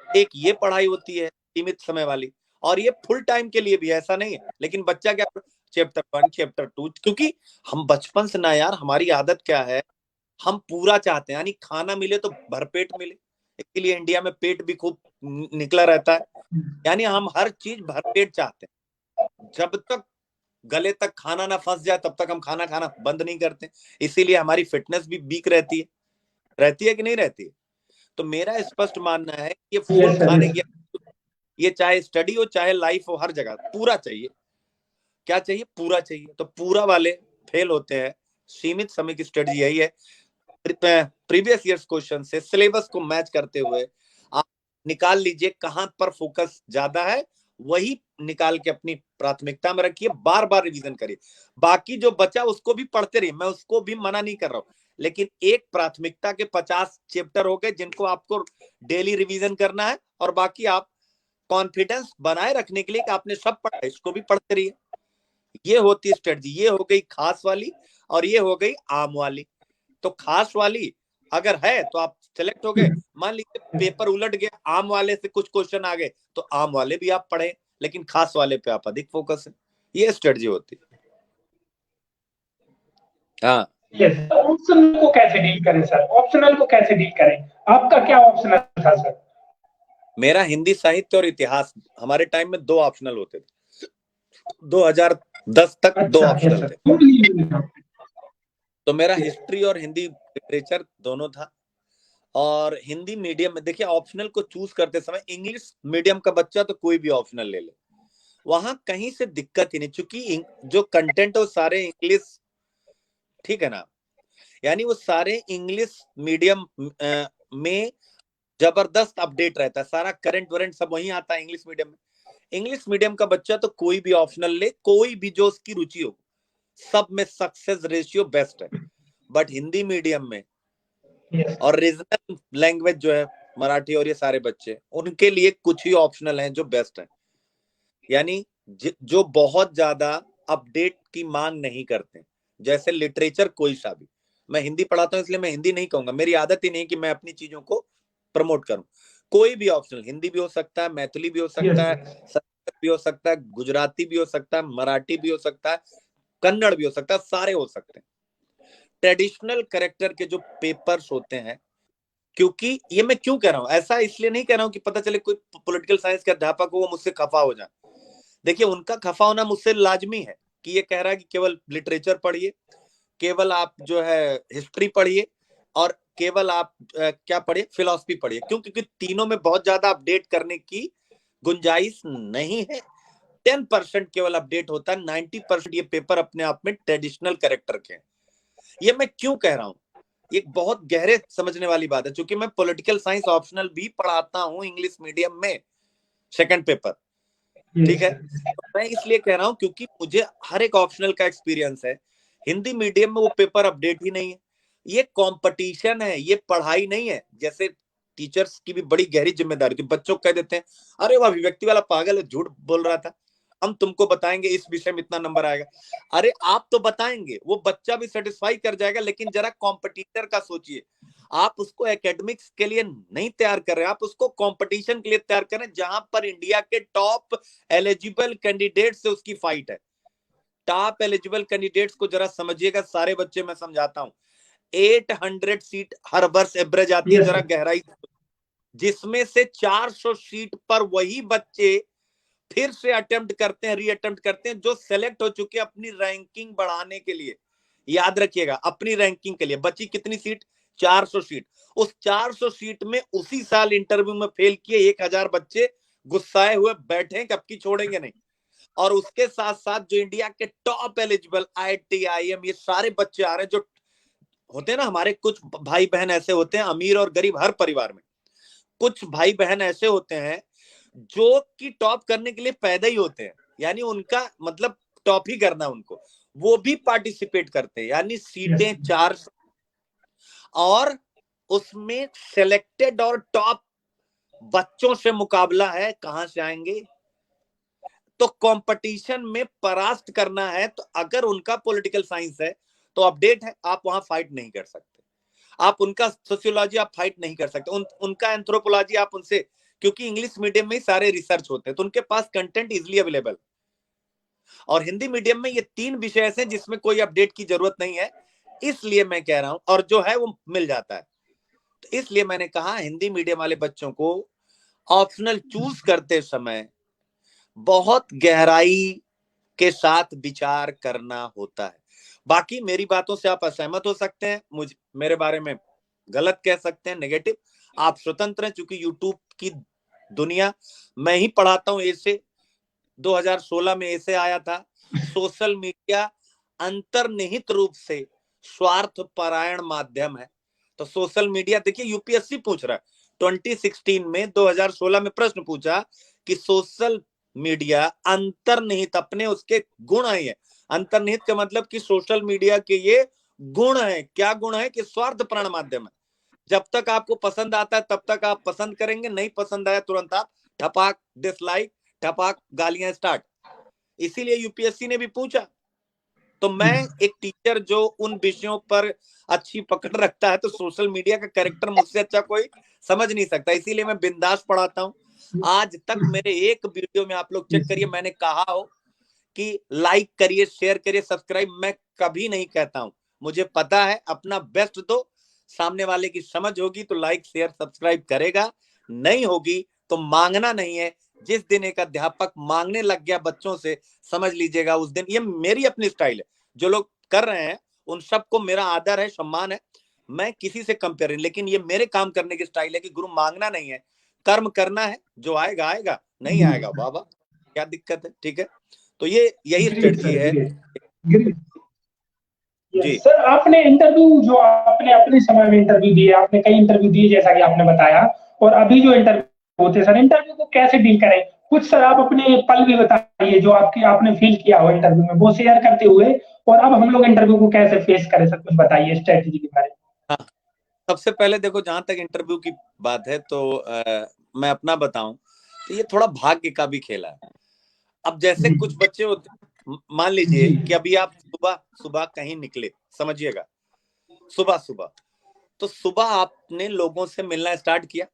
एक ये पढ़ाई होती है सीमित समय वाली, और ये फुल टाइम के लिए भी ऐसा नहीं है। लेकिन बच्चा क्या, चैप्टर 1 चैप्टर 2, क्योंकि हम बचपन से ना यार, हमारी आदत क्या है, हम पूरा चाहते हैं, यानी खाना मिले तो भरपेट मिले। इसलिए इंडिया में पेट भी खूब निकला रहता है, यानी हम हर चीज भरपेट चाहते हैं। जब तक गले तक खाना ना फंस जाए तब तक हम खाना खाना बंद नहीं करते। इसीलिए हमारी फिटनेस भी वीक रहती है कि नहीं रहती है। तो मेरा स्पष्ट मानना है कि ये फुल खाने की, ये चाहे स्टडी हो चाहे लाइफ हो, हर जगह पूरा चाहिए। क्या चाहिए? पूरा चाहिए। तो पूरा वाले फेल होते हैं। सीमित समय की स्टडी यही है, प्रीवियस ईयर्स क्वेश्चन से सिलेबस को मैच करते हुए आप निकाल लीजिए कहां पर फोकस ज्यादा है, वही निकाल के अपनी प्राथमिकता में रखिए, बार बार रिवीजन करिए। बाकी जो बचा उसको भी पढ़ते रहिए, मैं उसको भी मना नहीं कर रहा हूं, लेकिन एक प्राथमिकता के 50 चैप्टर हो गए जिनको आपको डेली रिवीजन करना है, और बाकी आप कॉन्फिडेंस बनाए रखने के लिए कि आपने सब पढ़ा, इसको भी पढ़ते रहिए। ये होती है स्ट्रेटजी। ये हो गई खास वाली, और ये हो गई आम वाली। तो खास वाली अगर है तो आप सेलेक्ट हो गए। मान लीजिए पेपर उलट गया, आम वाले से कुछ क्वेश्चन आ गए, तो आम वाले भी आप पढ़े, लेकिन खास वाले पे आप अधिक फोकस है। ये स्ट्रेटजी होती है। हाँ, ऑप्शनल को कैसे डील करें सर? ऑप्शनल को कैसे डील करें? आपका क्या ऑप्शनल था सर? मेरा हिंदी साहित्य और इतिहास, हमारे टाइम में 2 ऑप्शनल होते थे। 2010 तक 2 ऑप्शनल थे। तो मेरा हिस्ट्री और हिंदी लिटरेचर दोनों था। और हिंदी मीडियम में देखिए, ऑप्शनल को चूज करते समय इंग्लिश मीडियम का बच्चा तो कोई भी ऑप्शनल ले ले, वहां कहीं से दिक्कत ही नहीं, क्योंकि जो कंटेंट है वो सारे इंग्लिश, ठीक है ना। यानी वो सारे इंग्लिश मीडियम में जबरदस्त अपडेट रहता है, सारा करंट वरेंट सब वहीं आता है इंग्लिश मीडियम में। इंग्लिश मीडियम का बच्चा तो कोई भी ऑप्शनल ले, कोई भी जो उसकी रुचि हो, सब में सक्सेस रेशियो बेस्ट है। बट हिंदी मीडियम में और रीजनल लैंग्वेज जो है मराठी और ये सारे बच्चे, उनके लिए कुछ ही ऑप्शनल हैं जो बेस्ट है, यानी जो बहुत ज्यादा अपडेट की मांग नहीं करते। जैसे लिटरेचर कोई सा भी, मैं हिंदी पढ़ाता हूँ इसलिए मैं हिंदी नहीं कहूंगा, मेरी आदत ही नहीं कि मैं अपनी चीजों को प्रमोट करूं। कोई भी ऑप्शनल, हिंदी भी हो सकता है, मैथिली भी हो सकता है, संस्कृत भी हो सकता है, गुजराती भी हो सकता है, मराठी भी हो सकता है, कन्नड़ भी हो सकता है, सारे हो सकते हैं। ट्रेडिशनल कैरेक्टर के जो पेपर्स होते हैं, क्योंकि ये मैं क्यों कह रहा हूं, ऐसा इसलिए नहीं कह रहा हूं कि पता चले कोई पॉलिटिकल साइंस के अध्यापक हो वो मुझसे खफा हो जाए। देखिए, उनका खफा होना मुझसे लाजमी है कि ये कह रहा है कि केवल लिटरेचर पढ़िए, केवल आप जो है हिस्ट्री पढ़िए, और केवल आप क्या पढ़िए, फिलॉसफी पढ़िए। क्यों? क्योंकि तीनों में बहुत ज्यादा अपडेट करने की गुंजाइश नहीं है। 10% केवल अपडेट होता है, 90% ये पेपर अपने आप में ट्रेडिशनल कैरेक्टर के हैं। ये मैं क्यों कह रहा हूं, एक बहुत गहरे समझने वाली बात है, क्योंकि मैं पॉलिटिकल साइंस ऑप्शनल भी पढ़ाता हूं इंग्लिश मीडियम में, सेकंड पेपर, ठीक है। तो मैं इसलिए कह रहा हूं क्योंकि मुझे हर एक ऑप्शनल का एक्सपीरियंस है। हिंदी मीडियम में वो पेपर अपडेट ही नहीं है। ये कंपटीशन है, ये पढ़ाई नहीं है। जैसे टीचर्स की भी बड़ी गहरी जिम्मेदारी थी, बच्चों को कह देते हैं अरे वो अभिव्यक्ति वाला पागल है, झूठ बोल रहा था, हम तुमको बताएंगे इस विषय में इतना नंबर आएगा। अरे आप तो बताएंगे, वो बच्चा भी सेटिस्फाई कर जाएगा, लेकिन जरा कॉम्पिटिटर का सोचिए। आप उसको एकेडमिक्स के लिए नहीं तैयार कर रहे, आप उसको कंपटीशन के लिए तैयार कर रहे हैं, जहां पर इंडिया के टॉप एलिजिबल कैंडिडेट से उसकी फाइट है। टॉप एलिजिबल कैंडिडेट्स को जरा समझिएगा, सारे बच्चे मैं समझाता हूं। 800 सीट हर वर्ष एवरेज आती है, जरा गहराई, जिसमें से 400 सीट पर वही बच्चे फिर से अटेम्प्ट करते हैं, रीअटेम्प्ट करते हैं, जो सेलेक्ट हो चुके हैं अपनी रैंकिंग बढ़ाने के लिए। याद रखिएगा, अपनी रैंकिंग के लिए बची कितनी सीट? 400 सीट। उस 400 सीट में उसी साल इंटरव्यू में फेल किए 1000 बच्चे गुस्साए हुए बैठे, कब की छोड़ेंगे नहीं। और उसके साथ साथ जो इंडिया के टॉप एलिजिबल IIT IIM ये सारे बच्चे आ रहे हैं, जो होते हैं ना, हमारे कुछ भाई बहन ऐसे होते हैं, अमीर और गरीब हर परिवार में कुछ भाई बहन ऐसे होते हैं जो कि टॉप करने के लिए पैदा ही होते हैं, यानी उनका मतलब टॉप ही करना उनको, वो भी पार्टिसिपेट करते हैं, यानी सीटें 4 और उसमें सिलेक्टेड और टॉप बच्चों से मुकाबला है, कहां से आएंगे? तो कंपटीशन में परास्त करना है, तो अगर उनका पॉलिटिकल साइंस है तो अपडेट है, आप वहां फाइट नहीं कर सकते। आप उनका सोशियोलॉजी आप फाइट नहीं कर सकते, उनका एंथ्रोपोलॉजी आप उनसे, क्योंकि इंग्लिश मीडियम में ही सारे रिसर्च होते हैं तो उनके पास कंटेंट इजिली अवेलेबल। और हिंदी मीडियम में ये 3 विषय हैं जिसमें कोई अपडेट की जरूरत नहीं है, इसलिए मैं कह रहा हूं, और जो है वो मिल जाता है। तो इसलिए मैंने कहा हिंदी मीडियम वाले बच्चों को ऑप्शनल चूज करते समय बहुत गहराई के साथ विचार करना होता है। बाकी मेरी बातों से आप असहमत हो सकते हैं, मुझे मेरे बारे में गलत कह सकते हैं, नेगेटिव, आप स्वतंत्र हैं, क्योंकि यूट्यूब की दुनिया मैं ही पढ़ाता हूं। ऐसे 2016 में ऐसे आया था, सोशल मीडिया अंतर्निहित रूप से स्वार्थ परायण माध्यम है। तो सोशल मीडिया, देखिए यूपीएससी पूछ रहा है 2016 में, 2016 में प्रश्न पूछा कि सोशल मीडिया अंतर्निहित, अपने उसके गुण है, अंतर्निहित का मतलब कि सोशल मीडिया के ये गुण है। क्या गुण है? कि स्वार्थ परायण माध्यम है। जब तक आपको पसंद आता है तब तक आप पसंद करेंगे, नहीं पसंद आया तुरंत आप ठपाक डिसलाइक, ठपाक गालियां स्टार्ट। इसीलिए यूपीएससी ने भी पूछा। तो मैं एक टीचर जो उन विषयों पर अच्छी पकड़ रखता है, तो सोशल मीडिया का कैरेक्टर मुझसे अच्छा कोई समझ नहीं सकता, इसीलिए मैं बिंदास पढ़ाता हूं। आज तक मेरे एक वीडियो में आप लोग चेक करिए, मैंने कहा हो कि लाइक करिए, शेयर करिए, सब्सक्राइब, मैं कभी नहीं कहता हूं। मुझे पता है अपना बेस्ट दो, सामने वाले की समझ होगी तो लाइक शेयर सब्सक्राइब करेगा, नहीं होगी तो मांगना नहीं है। जिस दिन एक अध्यापक मांगने लग गया बच्चों से, समझ लीजिएगा उस दिन, ये मेरी अपनी स्टाइल है, जो लोग कर रहे हैं उन सबको मेरा आदर है, सम्मान है, मैं किसी से कंपेयर नहीं, लेकिन ये मेरे काम करने की स्टाइल है कि गुरु मांगना नहीं है, कर्म करना है, जो आएगा आएगा, नहीं आएगा बाबा क्या दिक्कत है, ठीक है। तो ये यही स्ट्रेटजी है। जी सर, आपने इंटरव्यू जो आपने अपने समय में इंटरव्यू दिए, आपने कई इंटरव्यू दिए जैसा कि आपने बताया, और अभी जो इंटरव्यू होते सर, इंटरव्यू को कैसे डील करें? कुछ सर आप अपने पल भी बताइए जो आपकी आपने फील किया हो इंटरव्यू में, वो शेयर करते हुए, और अब हम लोग इंटरव्यू को कैसे फेस करें सर, कुछ बताइए स्ट्रेटेजी के बारे में। हाँ, सबसे पहले देखो, जहां तक इंटरव्यू की बात है तो मैं अपना बताऊं तो ये थोड़ा भाग्य का भी खेला है। अब जैसे कुछ बच्चे होते, मान लीजिए कि अभी आप सुबह सुबह कहीं निकले, समझिएगा सुबह सुबह, तो सुबह आपने लोगों से मिलना स्टार्ट किया,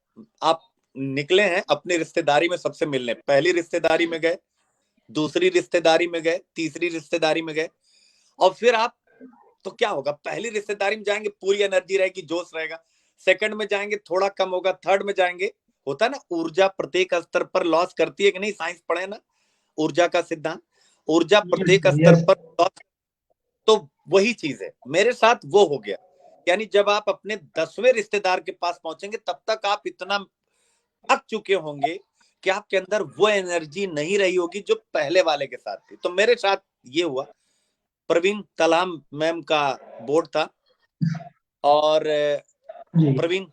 आप निकले हैं अपनी रिश्तेदारी में सबसे मिलने, पहली रिश्तेदारी में गए, दूसरी रिश्तेदारी में गए, तीसरी रिश्तेदारी में गए, और फिर आप, तो क्या होगा, पहली रिश्तेदारी में जाएंगे पूरी एनर्जी रहेगी, जोश रहेगा, सेकंड में जाएंगे थोड़ा कम होगा, थर्ड में जाएंगे, होता है ना, ऊर्जा प्रत्येक स्तर पर लॉस करती है कि नहीं, साइंस पढ़े ना ऊर्जा का सिद्धांत, ऊर्जा प्रत्येक स्तर पर लॉस। तो वही चीज है मेरे साथ, वो हो गया। यानी जब आप अपने 10वें रिश्तेदार के पास पहुंचेंगे तब तक आप इतना थक चुके होंगे कि आपके अंदर वो एनर्जी नहीं रही होगी जो पहले वाले के साथ थी। तो मेरे साथ ये हुआ, प्रवीण तलाम मैम का बोर्ड था, और प्रवीण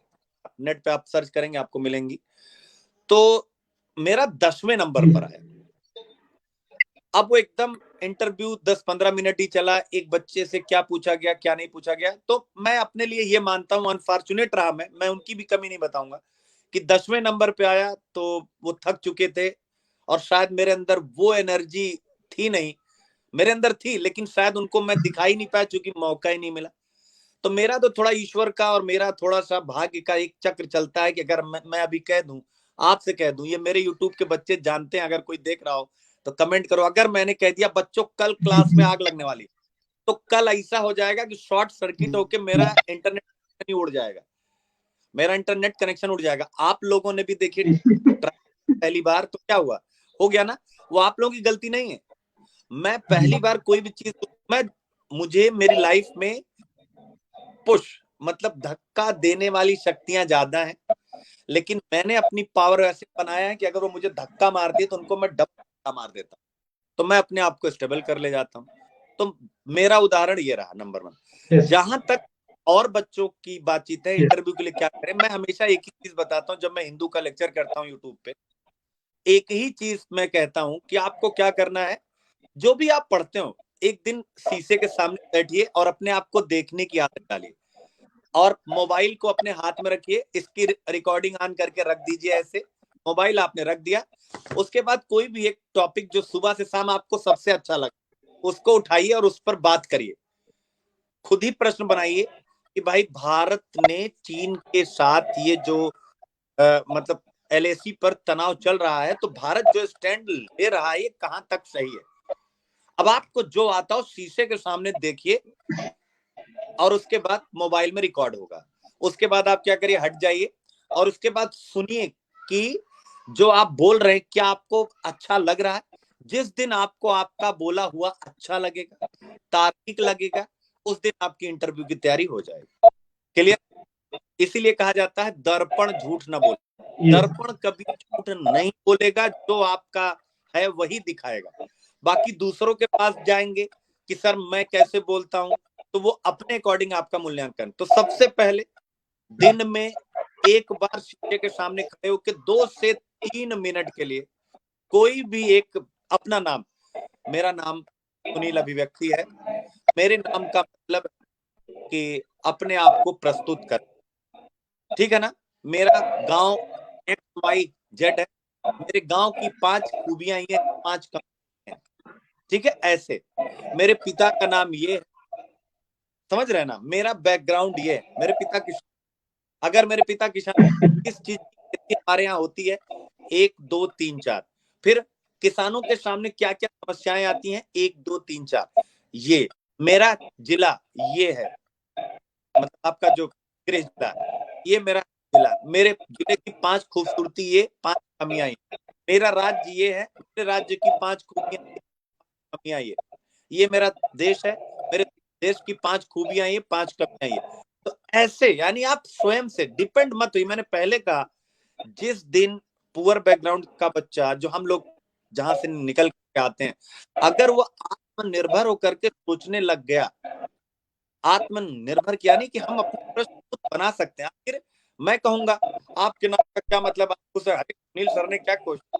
नेट पे आप सर्च करेंगे आपको मिलेंगी, तो मेरा 10वें नंबर पर आया। अब वो एकदम इंटरव्यू 10-15 मिनट ही चला, एक बच्चे से क्या पूछा गया क्या नहीं पूछा गया, तो मैं अपने लिए ये मानता हूं अनफॉर्चुनेट रहा, मैं उनकी भी कमी नहीं बताऊंगा कि 10वें नंबर पे आया, तो वो थक चुके थे, और शायद मेरे अंदर वो एनर्जी थी नहीं, मेरे अंदर थी लेकिन शायद उनको मैं दिखाई नहीं पाया क्योंकि मौका ही नहीं मिला। तो मेरा तो थोड़ा ईश्वर का और मेरा थोड़ा सा भाग्य का एक चक्र चलता है कि अगर मैं अभी कह दूं, आपसे कह दूं, ये मेरे यूट्यूब के बच्चे जानते हैं, अगर कोई देख रहा हो तो कमेंट करो, अगर मैंने कह दिया बच्चों कल क्लास में आग लगने वाली, तो कल ऐसा हो जाएगा कि शॉर्ट सर्किट होके मेरा इंटरनेट उड़ जाएगा, मेरा इंटरनेट कनेक्शन उड़ जाएगा। आप लोगों ने भी देखिए पहली बार, तो क्या हुआ, हो गया ना, वो आप लोगों की गलती नहीं है। मैं पहली बार कोई भी चीज, मैं मुझे मेरी लाइफ में पुश मतलब धक्का देने वाली शक्तियां ज्यादा हैं, लेकिन मैंने अपनी पावर ऐसे बनाया है कि अगर वो मुझे धक्का मारती है तो उनको मैं डबल धक्का मार देता हूँ, तो मैं अपने आप को स्टेबल कर ले जाता हूँ। तो मेरा उदाहरण ये रहा नंबर 1। जहां तक और बच्चों की बातचीत है, इंटरव्यू के लिए क्या करें, मैं हमेशा एक ही चीज बताता हूँ, जब मैं हिंदू का लेक्चर करता हूँ यूट्यूब पे, एक ही चीज मैं कहता हूँ कि आपको क्या करना है, जो भी आप पढ़ते हो, एक दिन शीशे के सामने बैठिए और अपने आप को देखने की आदत डालिए, और मोबाइल को अपने हाथ में रखिए, इसकी रिकॉर्डिंग ऑन करके रख दीजिए। ऐसे मोबाइल आपने रख दिया, उसके बाद कोई भी एक टॉपिक जो सुबह से शाम आपको सबसे अच्छा लगे उसको उठाइए और उस पर बात करिए। खुद ही प्रश्न बनाइए कि भाई भारत ने चीन के साथ ये जो मतलब एलएसी पर तनाव चल रहा है, तो भारत जो स्टैंड ले रहा है ये कहां तक सही है। अब आपको जो आता हो शीशे के सामने देखिए, और उसके बाद मोबाइल में रिकॉर्ड होगा। उसके बाद आप क्या करिए, हट जाइए और उसके बाद सुनिए कि जो आप बोल रहे हैं क्या आपको अच्छा लग रहा है। जिस दिन आपको आपका बोला हुआ अच्छा लगेगा, तार्किक लगेगा, उस दिन आपकी इंटरव्यू की तैयारी हो जाएगी। क्लियर? इसीलिए कहा जाता है दर्पण झूठ न बोले। दर्पण कभी झूठ नहीं बोलेगा, जो आपका है वही दिखाएगा। बाकी दूसरों के पास जाएंगे कि सर मैं कैसे बोलता हूं, तो वो अपने अकॉर्डिंग आपका मूल्यांकन। तो सबसे पहले दिन में एक बार शीशे के सामने खड़े होकर 2 से 3 मिनट के लिए कोई भी एक अपना नाम, मेरा नाम सुनील अभिव्यक्ति है, मेरे नाम का मतलब कि अपने आप को प्रस्तुत कर, ठीक है ना। मेरा गांव XYZ है, मेरे गांव की 5 खूबियां ये 5 कमियां हैं, ठीक है। ऐसे मेरे पिता का नाम ये है, समझ रहे हैं ना, मेरा बैकग्राउंड ये है, मेरे पिता किसान, अगर मेरे पिता किसान, किस चीज की खेती हमारे यहाँ होती है, 1 2 3 4, फिर किसानों के सामने क्या क्या समस्याएं आती हैं, 1 2 3 4, ये मेरा जिला ये है, मतलब आपका जो गृह जिला, ये मेरा जिला, मेरे जिले की 5 खूबसूरती, ये 5 कमियां, मेरा राज्य ये है, मेरे राज्य की 5 खूबियां कमियां, ये मेरा देश है, मेरे देश की 5 खूबियां ये 5 कमियां ये। तो ऐसे यानी आप स्वयं से डिपेंड मत हुई। मैंने पहले कहा, जिस दिन पुअर बैकग्राउंड का बच्चा, जो हम लोग जहां से निकल के आते हैं, अगर वो आत्मनिर्भर होकर के सोचने लग गया, आत्मनिर्भर किया नहीं कि हम अपने प्रश्न खुद बना सकते हैं। आखिर मैं कहूंगा आपके नाम का क्या मतलब, आपको सर सुनील सर ने क्या क्वेश्चन,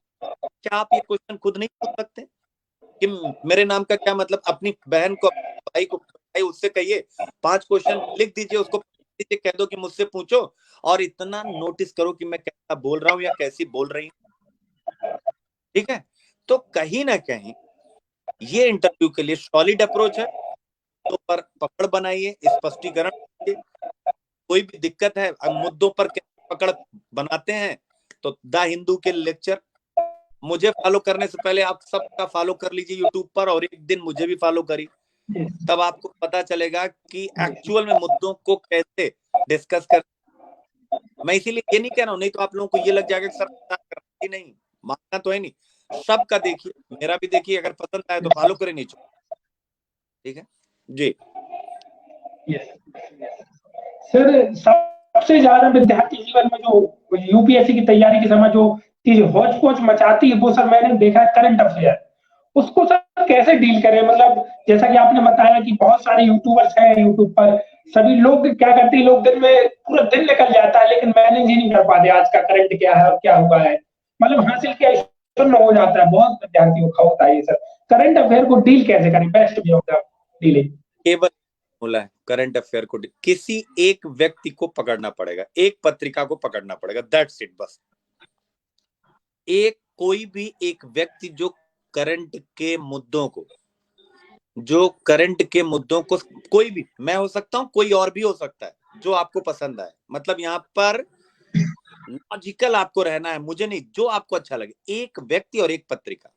क्या आप ये क्वेश्चन खुद नहीं पूछ सकते कि मेरे नाम का क्या मतलब? अपनी बहन को, भाई को, भाई उससे कहिए 5 क्वेश्चन लिख दीजिए, उसको दीजिए, कह दो कि मुझसे पूछो, और इतना नोटिस करो कि मैं कैसा बोल रहा हूँ या कैसी बोल रही हूँ, ठीक है। तो कहीं ना कहीं ये इंटरव्यू के लिए सॉलिड अप्रोच है। तो पर पकड़ बनाइए, स्पष्टीकरण, कोई भी दिक्कत है मुद्दों पर पकड़ बनाते हैं, तो द हिंदू के लेक्चर मुझे फॉलो करने से पहले आप सबका फॉलो कर लीजिए यूट्यूब पर, और एक दिन मुझे भी फॉलो करिए, तब आपको पता चलेगा कि एक्चुअल में मुद्दों को कैसे डिस्कस कर। मैं इसीलिए ये नहीं कह रहा हूँ, नहीं तो आप लोगों को ये लग जाएगा कि सर ही नहीं मानना तो है नहीं, सबका देखिए, मेरा भी देखिए, अगर पसंद आए तो फॉलो करें, नहीं ठीक है जी। सर सबसे ज्यादा विद्यार्थी जीवन में जो यूपीएससी की तैयारी के समय जो चीज हौच पौच मचाती है, वो सर मैंने देखा है करंट अफेयर। उसको सर कैसे डील करें? मतलब जैसा कि आपने बताया कि बहुत सारे यूट्यूबर्स हैं यूट्यूब पर, सभी लोग क्या करते हैं, लोग दिन में पूरा दिन निकल जाता है लेकिन मैनेज ही नहीं कर पाते आज का करंट क्या है और क्या हुआ है, मतलब हासिल क्या शून्य हो जाता है, बहुत विद्यार्थियों का होता है ये सर। करंट अफेयर को डील कैसे करें, बेस्ट वे ऑफ डीलिंग? केवल बोला है, करंट अफेयर को किसी एक व्यक्ति को पकड़ना पड़ेगा, एक पत्रिका को पकड़ना पड़ेगा, दैट्स इट, बस। एक कोई भी एक व्यक्ति जो करंट के मुद्दों को, कोई भी, मैं हो सकता हूं, कोई और भी हो सकता है, जो आपको पसंद आए, मतलब यहाँ पर लॉजिकल आपको रहना है, मुझे नहीं, जो आपको अच्छा लगे, एक व्यक्ति और एक पत्रिका।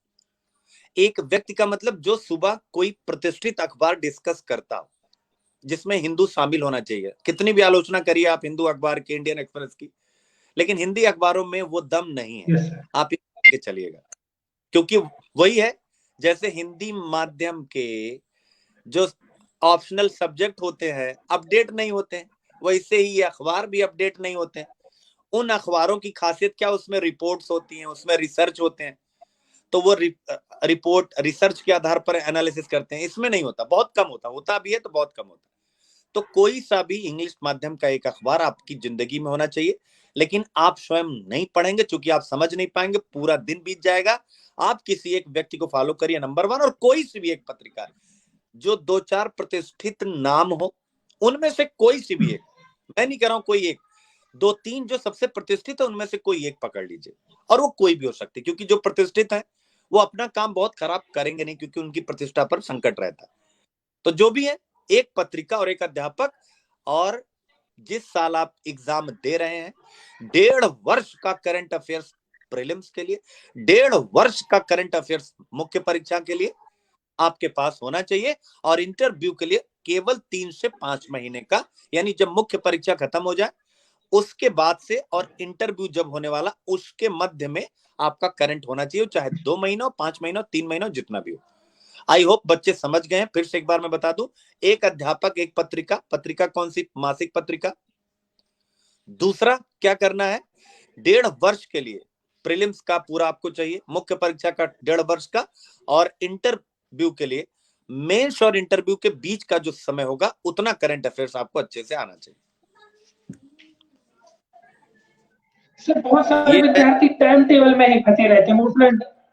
एक व्यक्ति का मतलब जो सुबह कोई प्रतिष्ठित अखबार डिस्कस करता हो, जिसमें हिंदू शामिल होना चाहिए। कितनी भी आलोचना करिए आप हिंदू अखबार की, इंडियन एक्सप्रेस की, लेकिन हिंदी अखबारों में वो दम नहीं है, आप आगे चलिएगा। क्योंकि वही है, जैसे हिंदी माध्यम के जो ऑप्शनल सब्जेक्ट होते हैं अपडेट नहीं होते हैं, वैसे ही ये अखबार भी अपडेट नहीं होते हैं। उन अखबारों की खासियत क्या, उसमें रिपोर्ट्स होती हैं, उसमें रिसर्च होते हैं, तो वो रिपोर्ट रिसर्च के आधार पर एनालिसिस करते हैं। इसमें नहीं होता, बहुत कम होता भी है तो बहुत कम होता। तो कोई सा भी इंग्लिश माध्यम का एक अखबार आपकी जिंदगी में होना चाहिए, लेकिन आप स्वयं नहीं पढ़ेंगे, चूंकि आप समझ नहीं पाएंगे, पूरा दिन बीत जाएगा। आप किसी एक व्यक्ति को फॉलो करिए, नंबर 1, और कोई सी भी एक पत्रिका जो 2-4 प्रतिष्ठित नाम हो, उनमें से कोई सी भी एक, मैं नहीं कह रहा हूं कोई एक, 2-3 जो सबसे प्रतिष्ठित है उनमें से कोई एक पकड़ लीजिए, और वो कोई भी हो सकती है, क्योंकि जो प्रतिष्ठित है वो अपना काम बहुत खराब करेंगे नहीं, क्योंकि उनकी प्रतिष्ठा पर संकट रहता है। तो जो भी है, एक पत्रिका और एक अध्यापक, और जिस साल आप एग्जाम दे रहे हैं, 1.5 वर्ष का करंट अफेयर्स प्रीलिम्स के लिए, 1.5 वर्ष का करंट अफेयर्स मुख्य परीक्षा के लिए आपके पास होना चाहिए, और इंटरव्यू के लिए केवल 3 से 5 महीने का, यानी जब मुख्य परीक्षा खत्म हो जाए उसके बाद से, और इंटरव्यू जब होने वाला उसके मध्य में आपका करंट होना चाहिए, चाहे 2 महीनों, 5 महीनों, 3 महीनों, जितना भी हो। आई होप बच्चे समझ गए हैं। फिर से एक बार मैं बता दूं, एक अध्यापक, एक पत्रिका। पत्रिका कौन सी? मासिक पत्रिका। दूसरा क्या करना है, 1.5 वर्ष के लिए प्रीलिम्स का पूरा आपको चाहिए, मुख्य परीक्षा का 1.5 वर्ष का, और इंटरव्यू के लिए, मेंस और इंटरव्यू के बीच का जो समय होगा, उतना करंट अफेयर्स आपको अच्छे से आना चाहिए। सर बहुत सारे ये है, विद्यार्थी टाइम टेबल में ही फंसे रहते हैं, वो अपना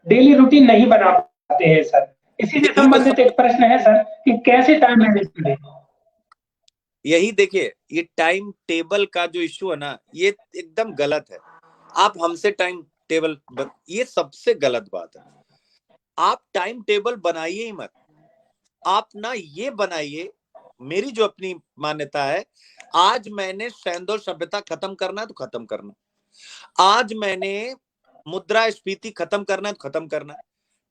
डेली रूटीन नहीं बना पाते हैं सर। इसी से यही तो संबंधित एक प्रश्न है सर कि कैसे टाइम मैनेज करें। यही देखिए, ये टाइम टेबल का जो इश्यू है ना, ये एकदम गलत है। आप हमसे टाइम टेबल ये सबसे गलत बात है। आप टाइम टेबल बनाइए ही मत। आप ना ये बनाइए, मेरी जो अपनी मान्यता है, आज मैंने सैंदो सभ्यता खत्म करना है तो खत्म करना, आज मैंने मुद्रास्फीति खत्म करना है तो खत्म करना।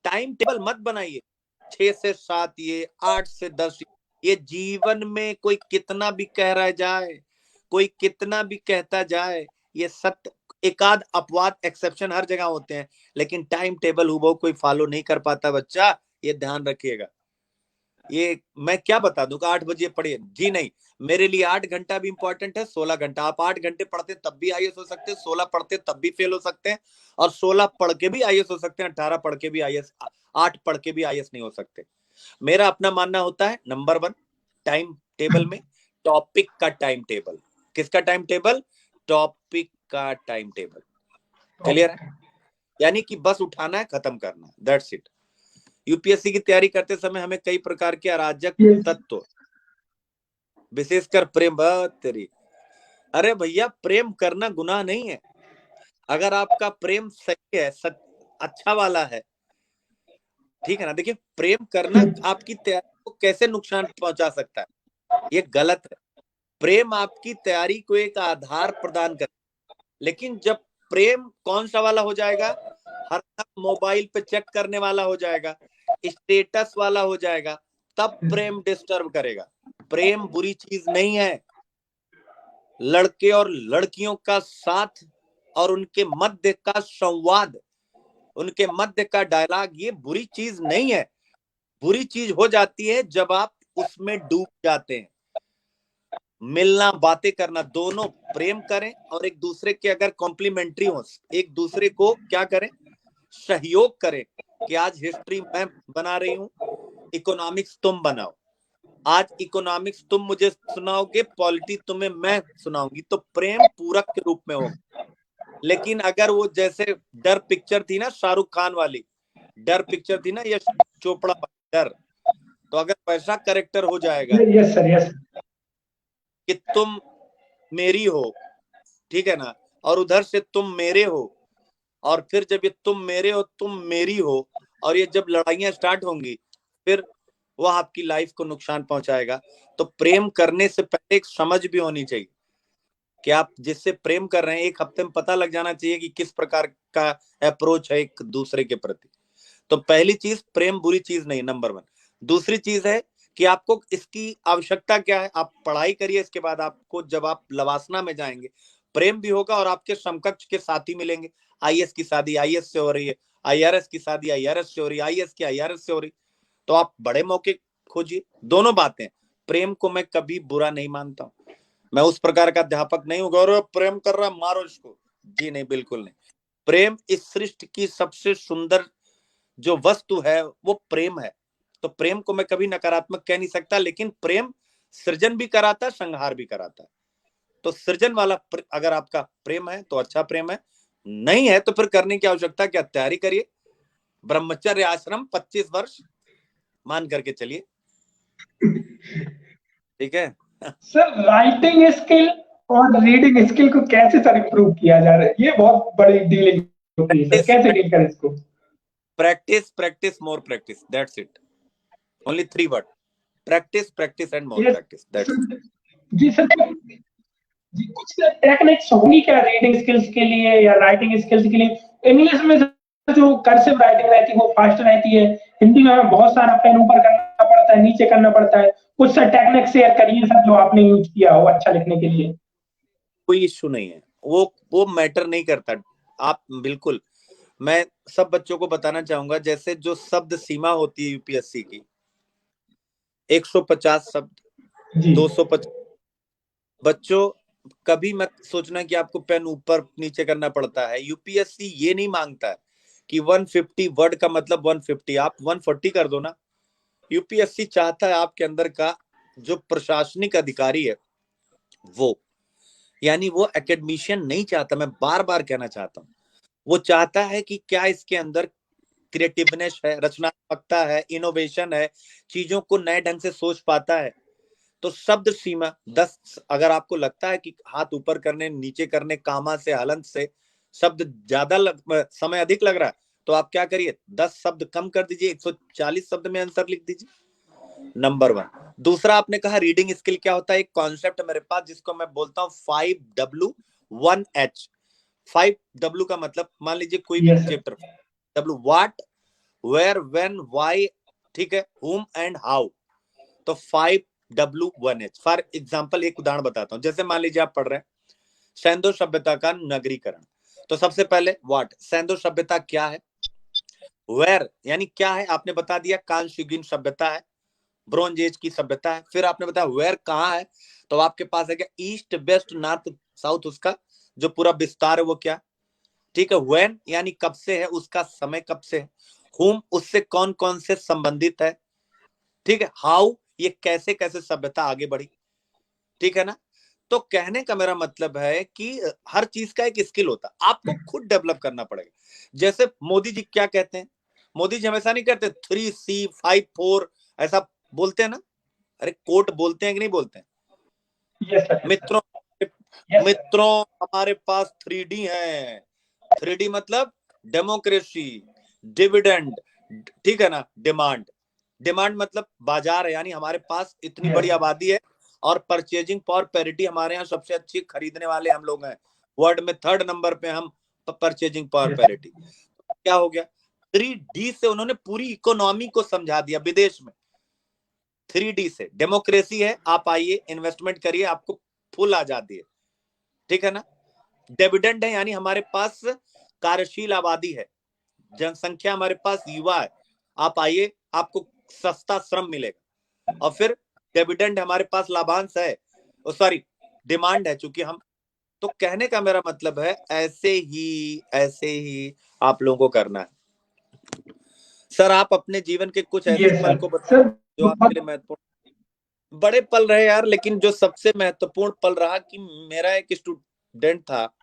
टाइम टेबल मत बनाइए 6 से 7, ये 8 से 10। ये जीवन में कोई कितना भी कह रहा जाए, कोई कितना भी कहता जाए, ये सत्य, एकाध अपवाद, एक्सेप्शन हर जगह होते हैं, लेकिन टाइम टेबल हुबहू कोई फॉलो नहीं कर पाता बच्चा, ये ध्यान रखिएगा। ये मैं क्या बता दूं कि 8 बजे पढ़िए, जी नहीं। मेरे लिए 8 घंटा भी इंपॉर्टेंट है, 16 घंटा। आप 8 घंटे पढ़ते तब भी आईएएस हो सकते हैं, 16 पढ़ते तब भी फेल हो सकते हैं, और 16 पढ़ के भी आईएएस हो सकते हैं, 18 पढ़ के भी आईएएस, 8 पढ़ के भी आईएएस नहीं हो सकते। मेरा अपना मानना होता है, नंबर 1, टाइम टेबल में टॉपिक का टाइम टेबल। किसका टाइम टेबल? टॉपिक का टाइम टेबल। क्लियर है? यानी कि बस उठाना है, खत्म करना है, दैट्स इट। यूपीएससी की तैयारी करते समय हमें कई प्रकार के अराजक तत्व, विशेषकर प्रेम, तेरी, अरे भैया, प्रेम करना गुनाह नहीं है। अगर आपका प्रेम सही है, अच्छा वाला है, ठीक है ना। देखिए, प्रेम करना आपकी तैयारी को कैसे नुकसान पहुंचा सकता है, ये गलत है। प्रेम आपकी तैयारी को एक आधार प्रदान कर, लेकिन जब प्रेम कौन सा वाला हो जाएगा, हर मोबाइल पे चेक करने वाला हो जाएगा, स्टेटस वाला हो जाएगा, तब प्रेम डिस्टर्ब करेगा। प्रेम बुरी चीज नहीं है। लड़के और लड़कियों का साथ और उनके मध्य का संवाद, उनके मध्य का डायलॉग, ये बुरी चीज नहीं है। बुरी चीज हो जाती है जब आप उसमें डूब जाते हैं। मिलना, बातें करना, दोनों प्रेम करें, और एक दूसरे के अगर कॉम्प्लीमेंट्री हो, एक दूसरे को क्या करें, सहयोग करें, कि आज हिस्ट्री मैं बना रही हूं, इकोनॉमिक्स तुम बनाओ। आज इकोनॉमिक्स तुम मुझे सुनाओगे, पॉलिटी तुम्हें मैं सुनाऊंगी, तो प्रेम पूरक के रूप में होगा। लेकिन अगर वो जैसे डर पिक्चर थी ना, शाहरुख खान वाली डर पिक्चर थी ना, यश चोपड़ा वाली डर, तो अगर वैसा कैरेक्टर हो जाएगा यस सर, यस। कि तुम मेरी हो, ठीक है ना, और उधर से तुम मेरे हो, और फिर जब ये तुम मेरे हो, तुम मेरी हो, और ये जब लड़ाइयां स्टार्ट होंगी, फिर वह आपकी लाइफ को नुकसान पहुंचाएगा। तो प्रेम करने से पहले एक समझ भी होनी चाहिए कि आप जिससे प्रेम कर रहे हैं, एक हफ्ते में पता लग जाना चाहिए कि किस प्रकार का अप्रोच है एक दूसरे के प्रति। तो पहली चीज, प्रेम बुरी चीज नहीं, नंबर 1। दूसरी चीज है कि आपको इसकी आवश्यकता क्या है, आप पढ़ाई करिए, इसके बाद आपको जब आप लवासना में जाएंगे, प्रेम भी होगा और आपके समकक्ष के साथी मिलेंगे। आईएएस की शादी आईएएस से हो रही है, आईआरएस की शादी आईआरएस से हो रही है, आईएएस की आईआरएस से हो रही, तो आप बड़े मौके खोजिए। दोनों बातें, प्रेम को मैं कभी बुरा नहीं मानता हूं। मैं उस प्रकार का अध्यापक नहीं हूं, गौरव प्रेम कर रहा मारो इसको, जी नहीं, बिल्कुल नहीं। प्रेम इस सृष्टि की सबसे सुंदर जो वस्तु है वो प्रेम है। तो प्रेम को मैं कभी नकारात्मक कह नहीं सकता, लेकिन प्रेम सृजन भी कराता है, संहार भी कराता है। तो सृजन वाला अगर आपका प्रेम है तो अच्छा प्रेम है, नहीं है तो फिर करने की आवश्यकता क्या, तैयारी करिए, ब्रह्मचर्य आश्रम 25 वर्ष मान करके चलिए, ठीक है। सर राइटिंग स्किल और रीडिंग स्किल को कैसे सर इम्प्रूव किया जा रहा है, ये बहुत बड़ी डीलिंग होती है सर, प्रैक्टिस कैसे डील करें इसको? Practice practice more practice, that's it, only 3 word, practice practice and more ये प्रैक्टिस, दैट्स इट। जी सर, जी कुछ टेक्निक्स होंगी क्या रीडिंग स्किल्स के लिए या राइटिंग स्किल्स के लिए? इंग्लिश में जो कर्सिव राइटिंग रहती है वो फास्ट रहती है, हिंदी में बहुत सारा पेन ऊपर करना पड़ता है, नीचे करना पड़ता है, कुछ सर टेक्निक शेयर करिए सर जो आपने यूज किया हो अच्छा लिखने के लिए। कोई इश्यू नहीं है, वो मैटर नहीं करता। आप बिल्कुल, मैं सब बच्चों को बताना चाहूंगा, जैसे जो शब्द सीमा होती है यूपीएससी की, 150 शब्द, जी 250, बच्चों कभी मत सोचना कि आपको पेन ऊपर नीचे करना पड़ता है। यूपीएससी ये नहीं मांगता है कि 150 वर्ड का मतलब 150, आप 140 कर दो ना। यूपीएससी चाहता है आपके अंदर का जो प्रशासनिक अधिकारी है वो, यानी वो एकेडमिशियन नहीं चाहता, मैं बार बार कहना चाहता हूं, वो चाहता है कि क्या इसके अंदर क्रिएटिवनेस है, रचनात्मकता है, इनोवेशन है, चीजों को नए ढंग से सोच पाता है। तो शब्द सीमा 10, अगर आपको लगता है कि हाथ ऊपर करने नीचे करने, कामा से हलंत से शब्द ज्यादा समय अधिक लग रहा है, तो आप क्या करिए, 10 शब्द कम कर दीजिए, 140 शब्द में आंसर लिख दीजिए, नंबर 1। दूसरा, आपने कहा रीडिंग स्किल क्या होता है, एक कॉन्सेप्ट मेरे पास जिसको मैं बोलता हूं 5W1H। 5W का मतलब, मान लीजिए कोई भी yes sir. Chapter, W what, where, when, why, ठीक है, हुम एंड हाउ, तो 5W1H। फॉर एग्जाम्पल एक उदाहरण बताता हूं, जैसे मान लीजिए आप पढ़ रहे हैं सैंधो सभ्यता का नगरीकरण, तो सबसे पहले व्हाट, सैंधो सभ्यता क्या है, वेयर यानी क्या है, आपने बता दिया कांस्युगीन सभ्यता है, ब्रोंज एज की सभ्यता है, फिर आपने बताया वेयर कहाँ है, तो आपके पास है क्या, ईस्ट वेस्ट नॉर्थ साउथ, उसका जो पूरा विस्तार है वो क्या, ठीक है। व्हेन यानी कब से है, उसका समय कब से है, हुम उससे कौन कौन से संबंधित है, ठीक है, हाउ ये कैसे कैसे सभ्यता आगे बढ़ी, ठीक है ना। तो कहने का मेरा मतलब है कि हर चीज का एक स्किल होता है, आपको खुद डेवलप करना पड़ेगा। जैसे मोदी जी क्या कहते हैं, मोदी जी हमेशा नहीं कहते 3C5 4 ऐसा बोलते हैं ना, अरे कोट बोलते हैं कि नहीं बोलते हैं, यस सर। मित्रों, यस सर। मित्रों हमारे पास 3D है, 3D मतलब डेमोक्रेसी, डिविडेंड, ठीक है ना, डिमांड, डिमांड मतलब बाजार है, यानी हमारे पास इतनी यस बड़ी आबादी है और परचेजिंग पावर पैरिटी हमारे यहाँ सबसे अच्छी खरीदने वाले हम लोग हैं, वर्ल्ड में 3rd नंबर पे हम परचेजिंग पावर यस पैरिटी। क्या हो गया, 3D से उन्होंने पूरी इकोनॉमी को समझा दिया विदेश में, 3D से डेमोक्रेसी है, आप आइए इन्वेस्टमेंट करिए, आपको फुल आजादी है, ठीक है ना। डिविडेंड है, यानी हमारे पास कार्यशील आबादी है, जनसंख्या हमारे पास युवा है, आप आइए आपको सस्ता श्रम मिलेगा। और फिर डिविडेंड हमारे पास लाभांश है, सॉरी डिमांड है, चूंकि हम, तो कहने का मेरा मतलब है ऐसे ही आप लोगों को करना है। सर आप अपने जीवन के कुछ ऐसे यस पल सर। को बताइए सर जो आपके लिए महत्वपूर्ण, बड़े पल रहे यार, लेकिन जो सबसे महत्वपूर्ण पल रहा कि मेरा एक स्टूडेंट था,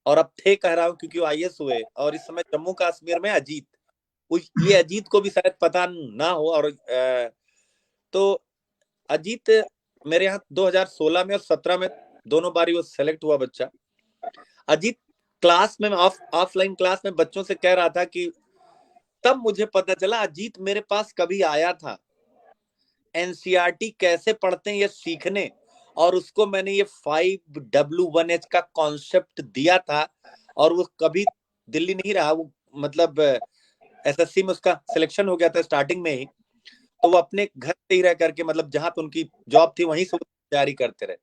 और अब थे कह रहा हूं क्योंकि वो आईएएस हुए, और इस समय जम्मू कश्मीर में अजीत, ये अजीत को भी शायद पता ना हो, और तो अजीत मेरे यहाँ 2016 में और 17 में दोनों बारी वो सेलेक्ट हुआ बच्चा। अजीत क्लास में, ऑफलाइन क्लास में बच्चों से कह रहा था कि तब मुझे पता चला अजीत मेरे पास कभी आया था, एनसीईआरटी कैसे पढ़ते हैं ये सीखने, और उसको मैंने ये 5W1H का कॉन्सेप्ट दिया था, और वो कभी दिल्ली नहीं रहा, वो मतलब एसएससी में उसका सिलेक्शन हो गया था स्टार्टिंग में ही, तो वो अपने घर से ही रह करके, मतलब जहां पे उनकी जॉब थी वहीं से तैयारी करते रहे।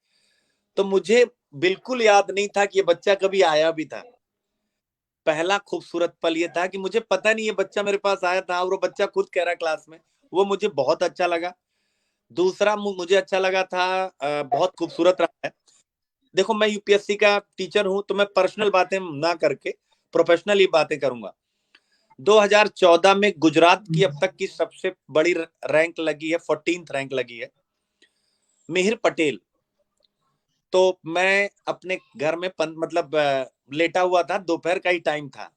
तो मुझे बिल्कुल याद नहीं था कि ये बच्चा कभी आया भी था। पहला खूबसूरत पल ये था कि मुझे पता नहीं ये बच्चा मेरे पास आया था, और वो बच्चा खुद कह रहा क्लास में, वो मुझे बहुत अच्छा लगा। दूसरा मुझे अच्छा लगा था, बहुत खूबसूरत रहा है। देखो मैं यूपीएससी का टीचर हूं, तो मैं पर्सनल बातें ना करके प्रोफेशनल ही बातें करूंगा। 2014 में गुजरात की अब तक की सबसे बड़ी रैंक लगी है, 14th रैंक लगी है, मिहिर पटेल, तो मैं अपने घर में मतलब लेटा हुआ था, दोपहर का ही टाइम था,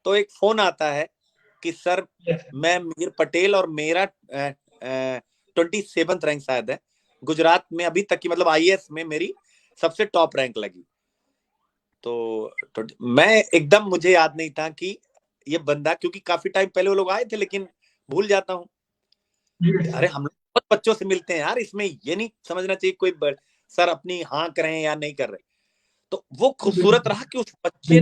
तो एक फोन आता है कि सर मैं मीर पटेल और मेरा 27th रैंक शायद है गुजरात में अभी तक की, मतलब आईएएस में मेरी सबसे टॉप रैंक लगी। तो मैं एकदम, मुझे याद नहीं था कि ये बंदा, क्योंकि काफी टाइम पहले वो लोग आए थे, लेकिन भूल जाता हूँ। अरे हम लोग बहुत बच्चों से मिलते हैं यार, इसमें ये नहीं समझना चाहिए कोई सर अपनी हाँ कर रहे हैं या नहीं कर रहे। तो वो खूबसूरत रहा कि उस बच्चे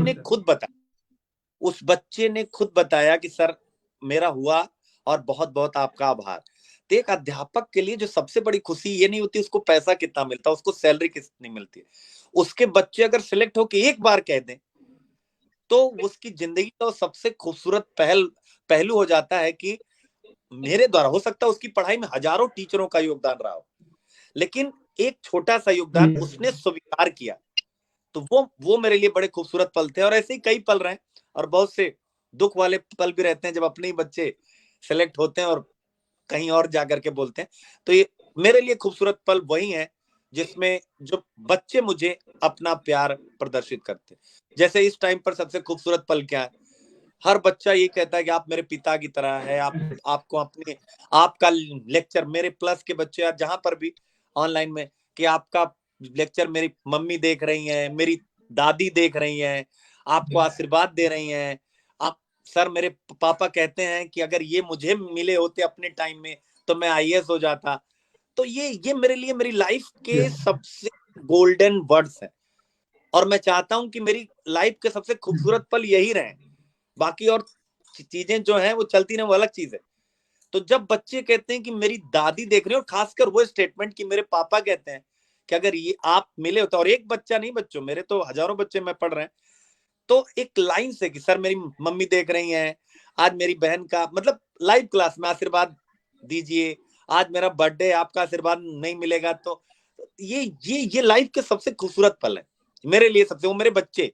ने खुद बताया कि सर मेरा हुआ और बहुत बहुत आपका आभार। तो एक अध्यापक के लिए जो सबसे बड़ी खुशी ये नहीं होती उसको पैसा कितना मिलता, उसको सैलरी कितनी मिलती है, उसके बच्चे अगर सिलेक्ट होके एक बार कह दें तो उसकी जिंदगी का सबसे खूबसूरत पहलू हो जाता है कि मेरे द्वारा, हो सकता है उसकी पढ़ाई में हजारों टीचरों का योगदान रहा हो, लेकिन एक छोटा सा योगदान उसने स्वीकार किया। तो वो मेरे लिए बड़े खूबसूरत पल थे, और ऐसे ही कई पल रहे, और बहुत से दुख वाले पल भी रहते हैं जब अपने ही बच्चे सेलेक्ट होते हैं और कहीं और जाकर के बोलते हैं। तो ये मेरे लिए खूबसूरत पल वही है जिसमें जो बच्चे मुझे अपना प्यार प्रदर्शित करते हैं। जैसे इस टाइम पर सबसे खूबसूरत पल क्या है, हर बच्चा ये कहता है कि आप मेरे पिता की तरह है, आपको अपने आपका लेक्चर, मेरे प्लस के बच्चे या जहां पर भी ऑनलाइन में, कि आपका लेक्चर मेरी मम्मी देख रही हैं, मेरी दादी देख रही हैं, आपको आशीर्वाद दे रही हैं। आप सर, मेरे पापा कहते हैं कि अगर ये मुझे मिले होते अपने टाइम में तो मैं आईएएस हो जाता। तो ये मेरे लिए मेरी लाइफ के सबसे गोल्डन वर्ड्स हैं, और मैं चाहता हूं कि मेरी लाइफ के सबसे खूबसूरत पल यही रहे। बाकी और चीजें जो हैं वो चलती रहे, वो अलग चीज है। तो जब बच्चे कहते हैं कि मेरी दादी देख रही है, और खासकर वो स्टेटमेंट कि मेरे पापा कहते हैं कि अगर ये आप मिले होते, और एक बच्चा नहीं, बच्चों मेरे तो हजारों बच्चे मैं पढ़ रहे हैं, तो एक लाइन से कि सर मेरी मम्मी देख रही हैं, आज मेरी बहन का मतलब लाइव क्लास में आशीर्वाद दीजिए, आज मेरा बर्थडे, आपका आशीर्वाद नहीं मिलेगा तो ये लाइफ के सबसे खूबसूरत पल है मेरे लिए। सबसे वो मेरे बच्चे,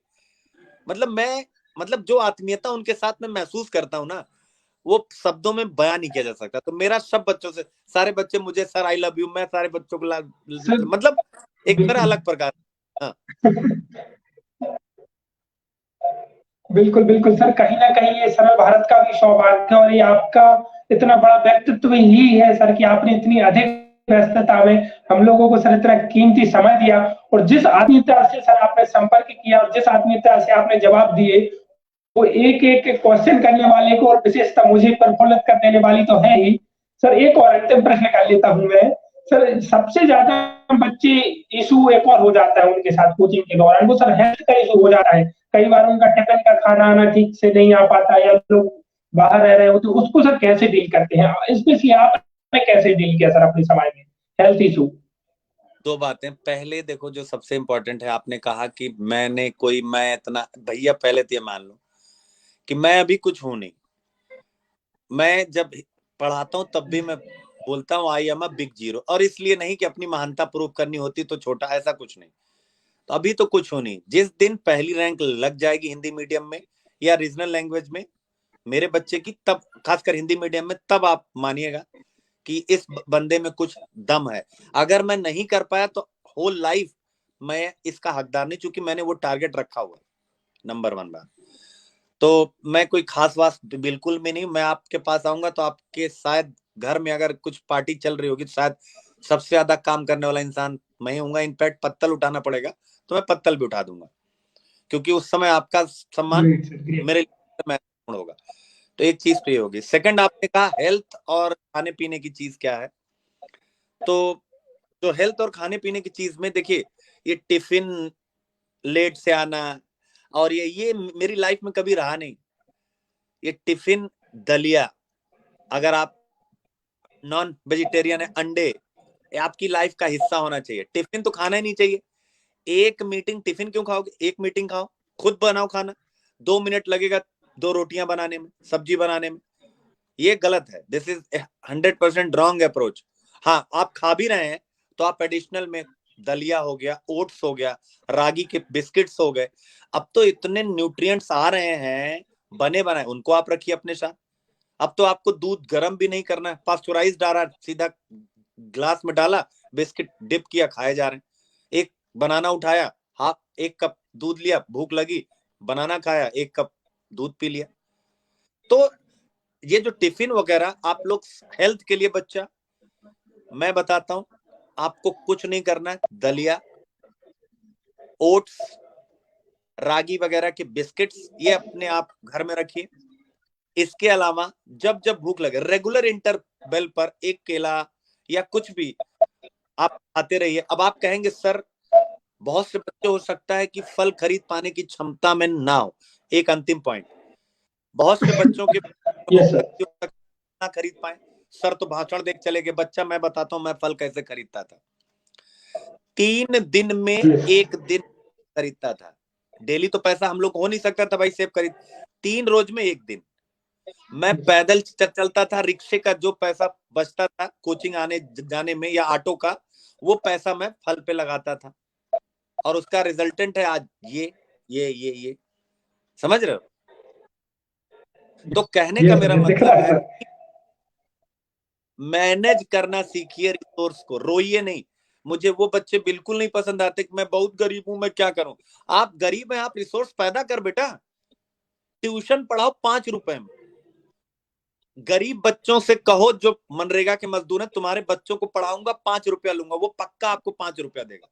मतलब मैं, मतलब जो आत्मीयता उनके साथ में महसूस करता हूँ ना, वो शब्दों में बयान नहीं किया जा सकता। तो मेरा सब बच्चों से, सारे बच्चे मुझे सर आई लव यू, मैं सारे बच्चों को मतलब एक मेरा अलग प्रकार। हाँ बिल्कुल बिल्कुल सर, कहीं ना कहीं ये सरल भारत का भी सौभाग्य है, और ये आपका इतना बड़ा व्यक्तित्व ही है सर कि आपने इतनी अधिक व्यस्तता में हम लोगों को सर इतना कीमती समय दिया, और जिस आत्मीयता से सर आपने संपर्क किया और जिस आत्मीयता से आपने जवाब दिए, वो एक एक क्वेश्चन करने वाले को और विशेषता मुझे प्रफुल्लित कर देने वाली तो है ही। सर एक और अंतिम प्रश्न कर लेता हूं मैं। सर सबसे ज्यादा बच्चे इशू एक और हो जाता है उनके साथ कोचिंग के दौरान, वो सर हेल्थ का इशू हो जाता है। कई बार उनका टिफिन का खाना आना ठीक से नहीं आ पाता, या लोग बाहर रह रहे हो, तो उसको सर कैसे डील करते हैं, स्पेशली आपने कैसे डील किया सर अपने समय में हेल्थ इशू? दो बातें, पहले देखो जो सबसे इम्पोर्टेंट है, आपने कहा कि मैं इतना, भैया पहले तो ये मान लो कि मैं अभी कुछ हूं नहीं। मैं जब पढ़ाता हूं तब भी मैं बोलता हूँ I am a big zero, और इसलिए नहीं कि अपनी महानता प्रूव करनी होती तो छोटा, ऐसा कुछ नहीं। तो अभी तो कुछ हो नहीं, जिस दिन पहली रैंक लग जाएगी हिंदी मीडियम में या रीजनल लैंग्वेज में मेरे बच्चे की, तब खासकर हिंदी मीडियम में, तब आप मानिएगा कि इस बंदे में कुछ दम है। अगर मैं नहीं कर पाया तो होल लाइफ मैं इसका हकदार नहीं, चूंकि मैंने वो टारगेट रखा हुआ। नंबर 1 बात। तो मैं कोई खास बात बिल्कुल भी नहीं, मैं आपके पास आऊंगा तो आपके शायद घर में अगर कुछ पार्टी चल रही होगी तो शायद सबसे ज्यादा काम करने वाला इंसान मैं ही होऊंगा। इनफैक्ट पत्तल उठाना पड़ेगा तो मैं पत्तल भी उठा दूंगा, क्योंकि उस समय आपका सम्मान ग्रेट सर, ग्रेट। मेरे लिए महत्वपूर्ण होगा। तो एक चीज तो ये होगी। सेकंड, आपने कहा हेल्थ और खाने पीने की चीज क्या है, तो जो हेल्थ और खाने पीने की चीज में देखिए, ये टिफिन लेट से आना, और ये मेरी लाइफ में कभी रहा नहीं। ये टिफिन, दलिया, अगर आप नॉन वेजिटेरियन है, अंडे, ये आपकी लाइफ का हिस्सा होना चाहिए। टिफिन तो खाना ही नहीं चाहिए। एक मीटिंग टिफिन क्यों खाओगे, एक मीटिंग खाओ, खुद बनाओ खाना, 2 मिनट लगेगा 2 रोटियां बनाने में, सब्जी बनाने में। ये गलत है, दिस इज 100% रॉन्ग अप्रोच। हाँ, आप खा भी रहे हैं तो आप एडिशनल में दलिया हो गया, ओट्स हो गया, रागी के बिस्किट्स हो गए, अब तो इतने न्यूट्रिएंट्स आ रहे हैं बने बनाए, उनको आप रखिए अपने साथ। अब तो आपको दूध गर्म भी नहीं करना है, पास्चुराइज डाला, सीधा ग्लास में डाला, बिस्किट डिप किया, खाए जा रहे हैं। एक बनाना उठाया, हाफ 1 कप दूध लिया, भूख लगी, बनाना खाया, 1 कप दूध पी लिया। तो ये जो टिफिन वगैरह आप लोग हेल्थ के लिए, बच्चा मैं बताता हूं, आपको कुछ नहीं करना है। दलिया, ओट्स, रागी वगैरह के बिस्किट्स, ये अपने आप घर में रखिए। इसके अलावा जब जब भूख लगे, रेगुलर इंटरवल पर एक केला या कुछ भी आप खाते रहिए। अब आप कहेंगे सर बहुत से बच्चे हो सकता है कि फल खरीद पाने की क्षमता में ना हो। एक अंतिम पॉइंट, बहुत से बच्चों के यस सर। ना खरीद पाए। सर तो भाषण देख चले गए। बच्चा मैं बताता हूं मैं फल कैसे खरीदता था। 3 दिन में 1 दिन खरीदता था। डेली तो पैसा हम लोग को हो नहीं सकता था भाई सेब खरीद। 3 रोज में 1 दिन मैं पैदल चलता था। रिक्शे का जो पैसा बचता था कोचिंग आने जाने में या ऑटो का, वो पैसा मैं फल पे लगाता था। और उसका रिजल्टेंट है आज ये समझ रहे हो? तो कहने का मेरा दिख रहा मतलब है है सर। मैनेज करना सीखिए रिसोर्स को, रोइए नहीं। मुझे वो बच्चे बिल्कुल नहीं पसंद आते कि मैं बहुत गरीब हूं, मैं क्या करूं। आप गरीब हैं, आप रिसोर्स पैदा कर बेटा। ट्यूशन पढ़ाओ 5 रुपए में। गरीब बच्चों से कहो जो मनरेगा के मजदूर हैं, तुम्हारे बच्चों को पढ़ाऊंगा 5 रुपया लूंगा, वो पक्का आपको 5 रुपया देगा।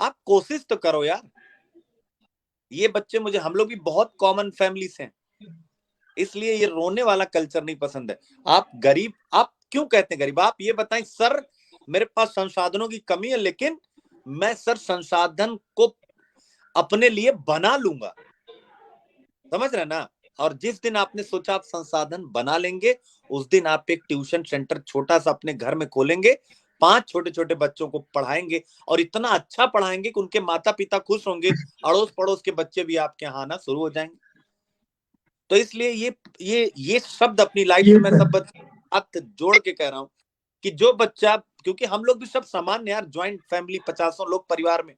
आप कोशिश तो करो यार। ये बच्चे मुझे, हम लोग भी बहुत कॉमन फैमिली से हैं, इसलिए ये रोने वाला कल्चर नहीं पसंद है। आप गरीब, आप क्यों कहते हैं गरीब? आप ये बताएं सर मेरे पास संसाधनों की कमी है, लेकिन मैं सर संसाधन को अपने लिए बना लूंगा। समझ रहे ना? और जिस दिन आपने सोचा आप संसाधन बना लेंगे, उस दिन आप एक ट्यूशन सेंटर छोटा सा अपने घर में खोलेंगे, 5 छोटे छोटे बच्चों को पढ़ाएंगे और इतना अच्छा पढ़ाएंगे कि उनके माता पिता खुश होंगे, अड़ोस पड़ोस के बच्चे भी आपके यहाँ आना शुरू हो जाएंगे। तो इसलिए ये शब्द अपनी लाइफ में मैं सब बच्चे जोड़ के कह रहा हूं कि जो बच्चा, क्योंकि हम लोग भी सब सामान्य यार, ज्वाइंट फैमिली, 50 लोग परिवार में,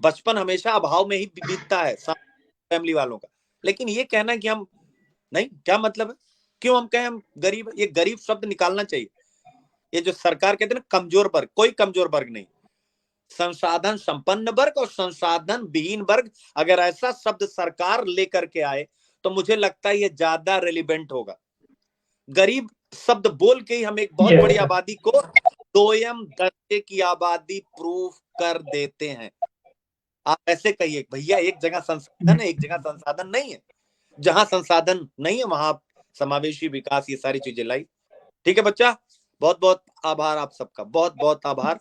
बचपन हमेशा अभाव में ही बीतता है फैमिली वालों का। लेकिन ये कहना कि हम नहीं, क्या मतलब है? क्यों हम कहें हम गरीब? ये गरीब शब्द निकालना चाहिए। ये जो सरकार कहते हैं ना कमजोर वर्ग, कोई कमजोर वर्ग नहीं, संसाधन संपन्न वर्ग और संसाधन विहीन वर्ग। अगर ऐसा शब्द सरकार लेकर के आए तो मुझे लगता है ये ज्यादा रेलिवेंट होगा। गरीब शब्द बोल के ही हम एक बहुत बड़ी आबादी को 2ym दर्जे की आबादी प्रूफ कर देते हैं। आप ऐसे कहिए भैया एक जगह संसाधन है, एक जगह संसाधन नहीं है। जहां संसाधन नहीं है वहां समावेशी विकास, ये सारी चीजें लाई। ठीक है बच्चा, बहुत बहुत आभार आप सबका, बहुत बहुत आभार।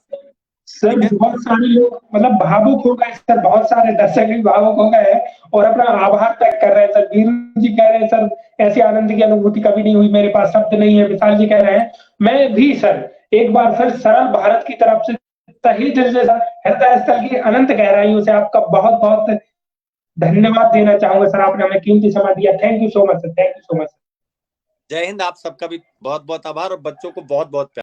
सर बहुत सारे लोग मतलब भावुक हो गए सर, बहुत सारे दर्शक भी भावुक हो गए हैं और अपना आभार व्यक्त कर रहे हैं। सर वीरू जी कह रहे हैं सर ऐसी आनंद की अनुभूति कभी नहीं हुई, मेरे पास शब्द नहीं है। विशाल जी कह रहे हैं मैं भी सर एक बार फिर सरल भारत की तरफ से तहे दिल से सर हृदय स्थल की अनंत गहराइयों से आपका बहुत बहुत धन्यवाद देना चाहूंगा। सर आपने हमें कीमती समय दिया। Thank you so much sir, thank you so much. जय हिंद। आप सबका भी बहुत बहुत आभार और बच्चों को बहुत बहुत प्यार।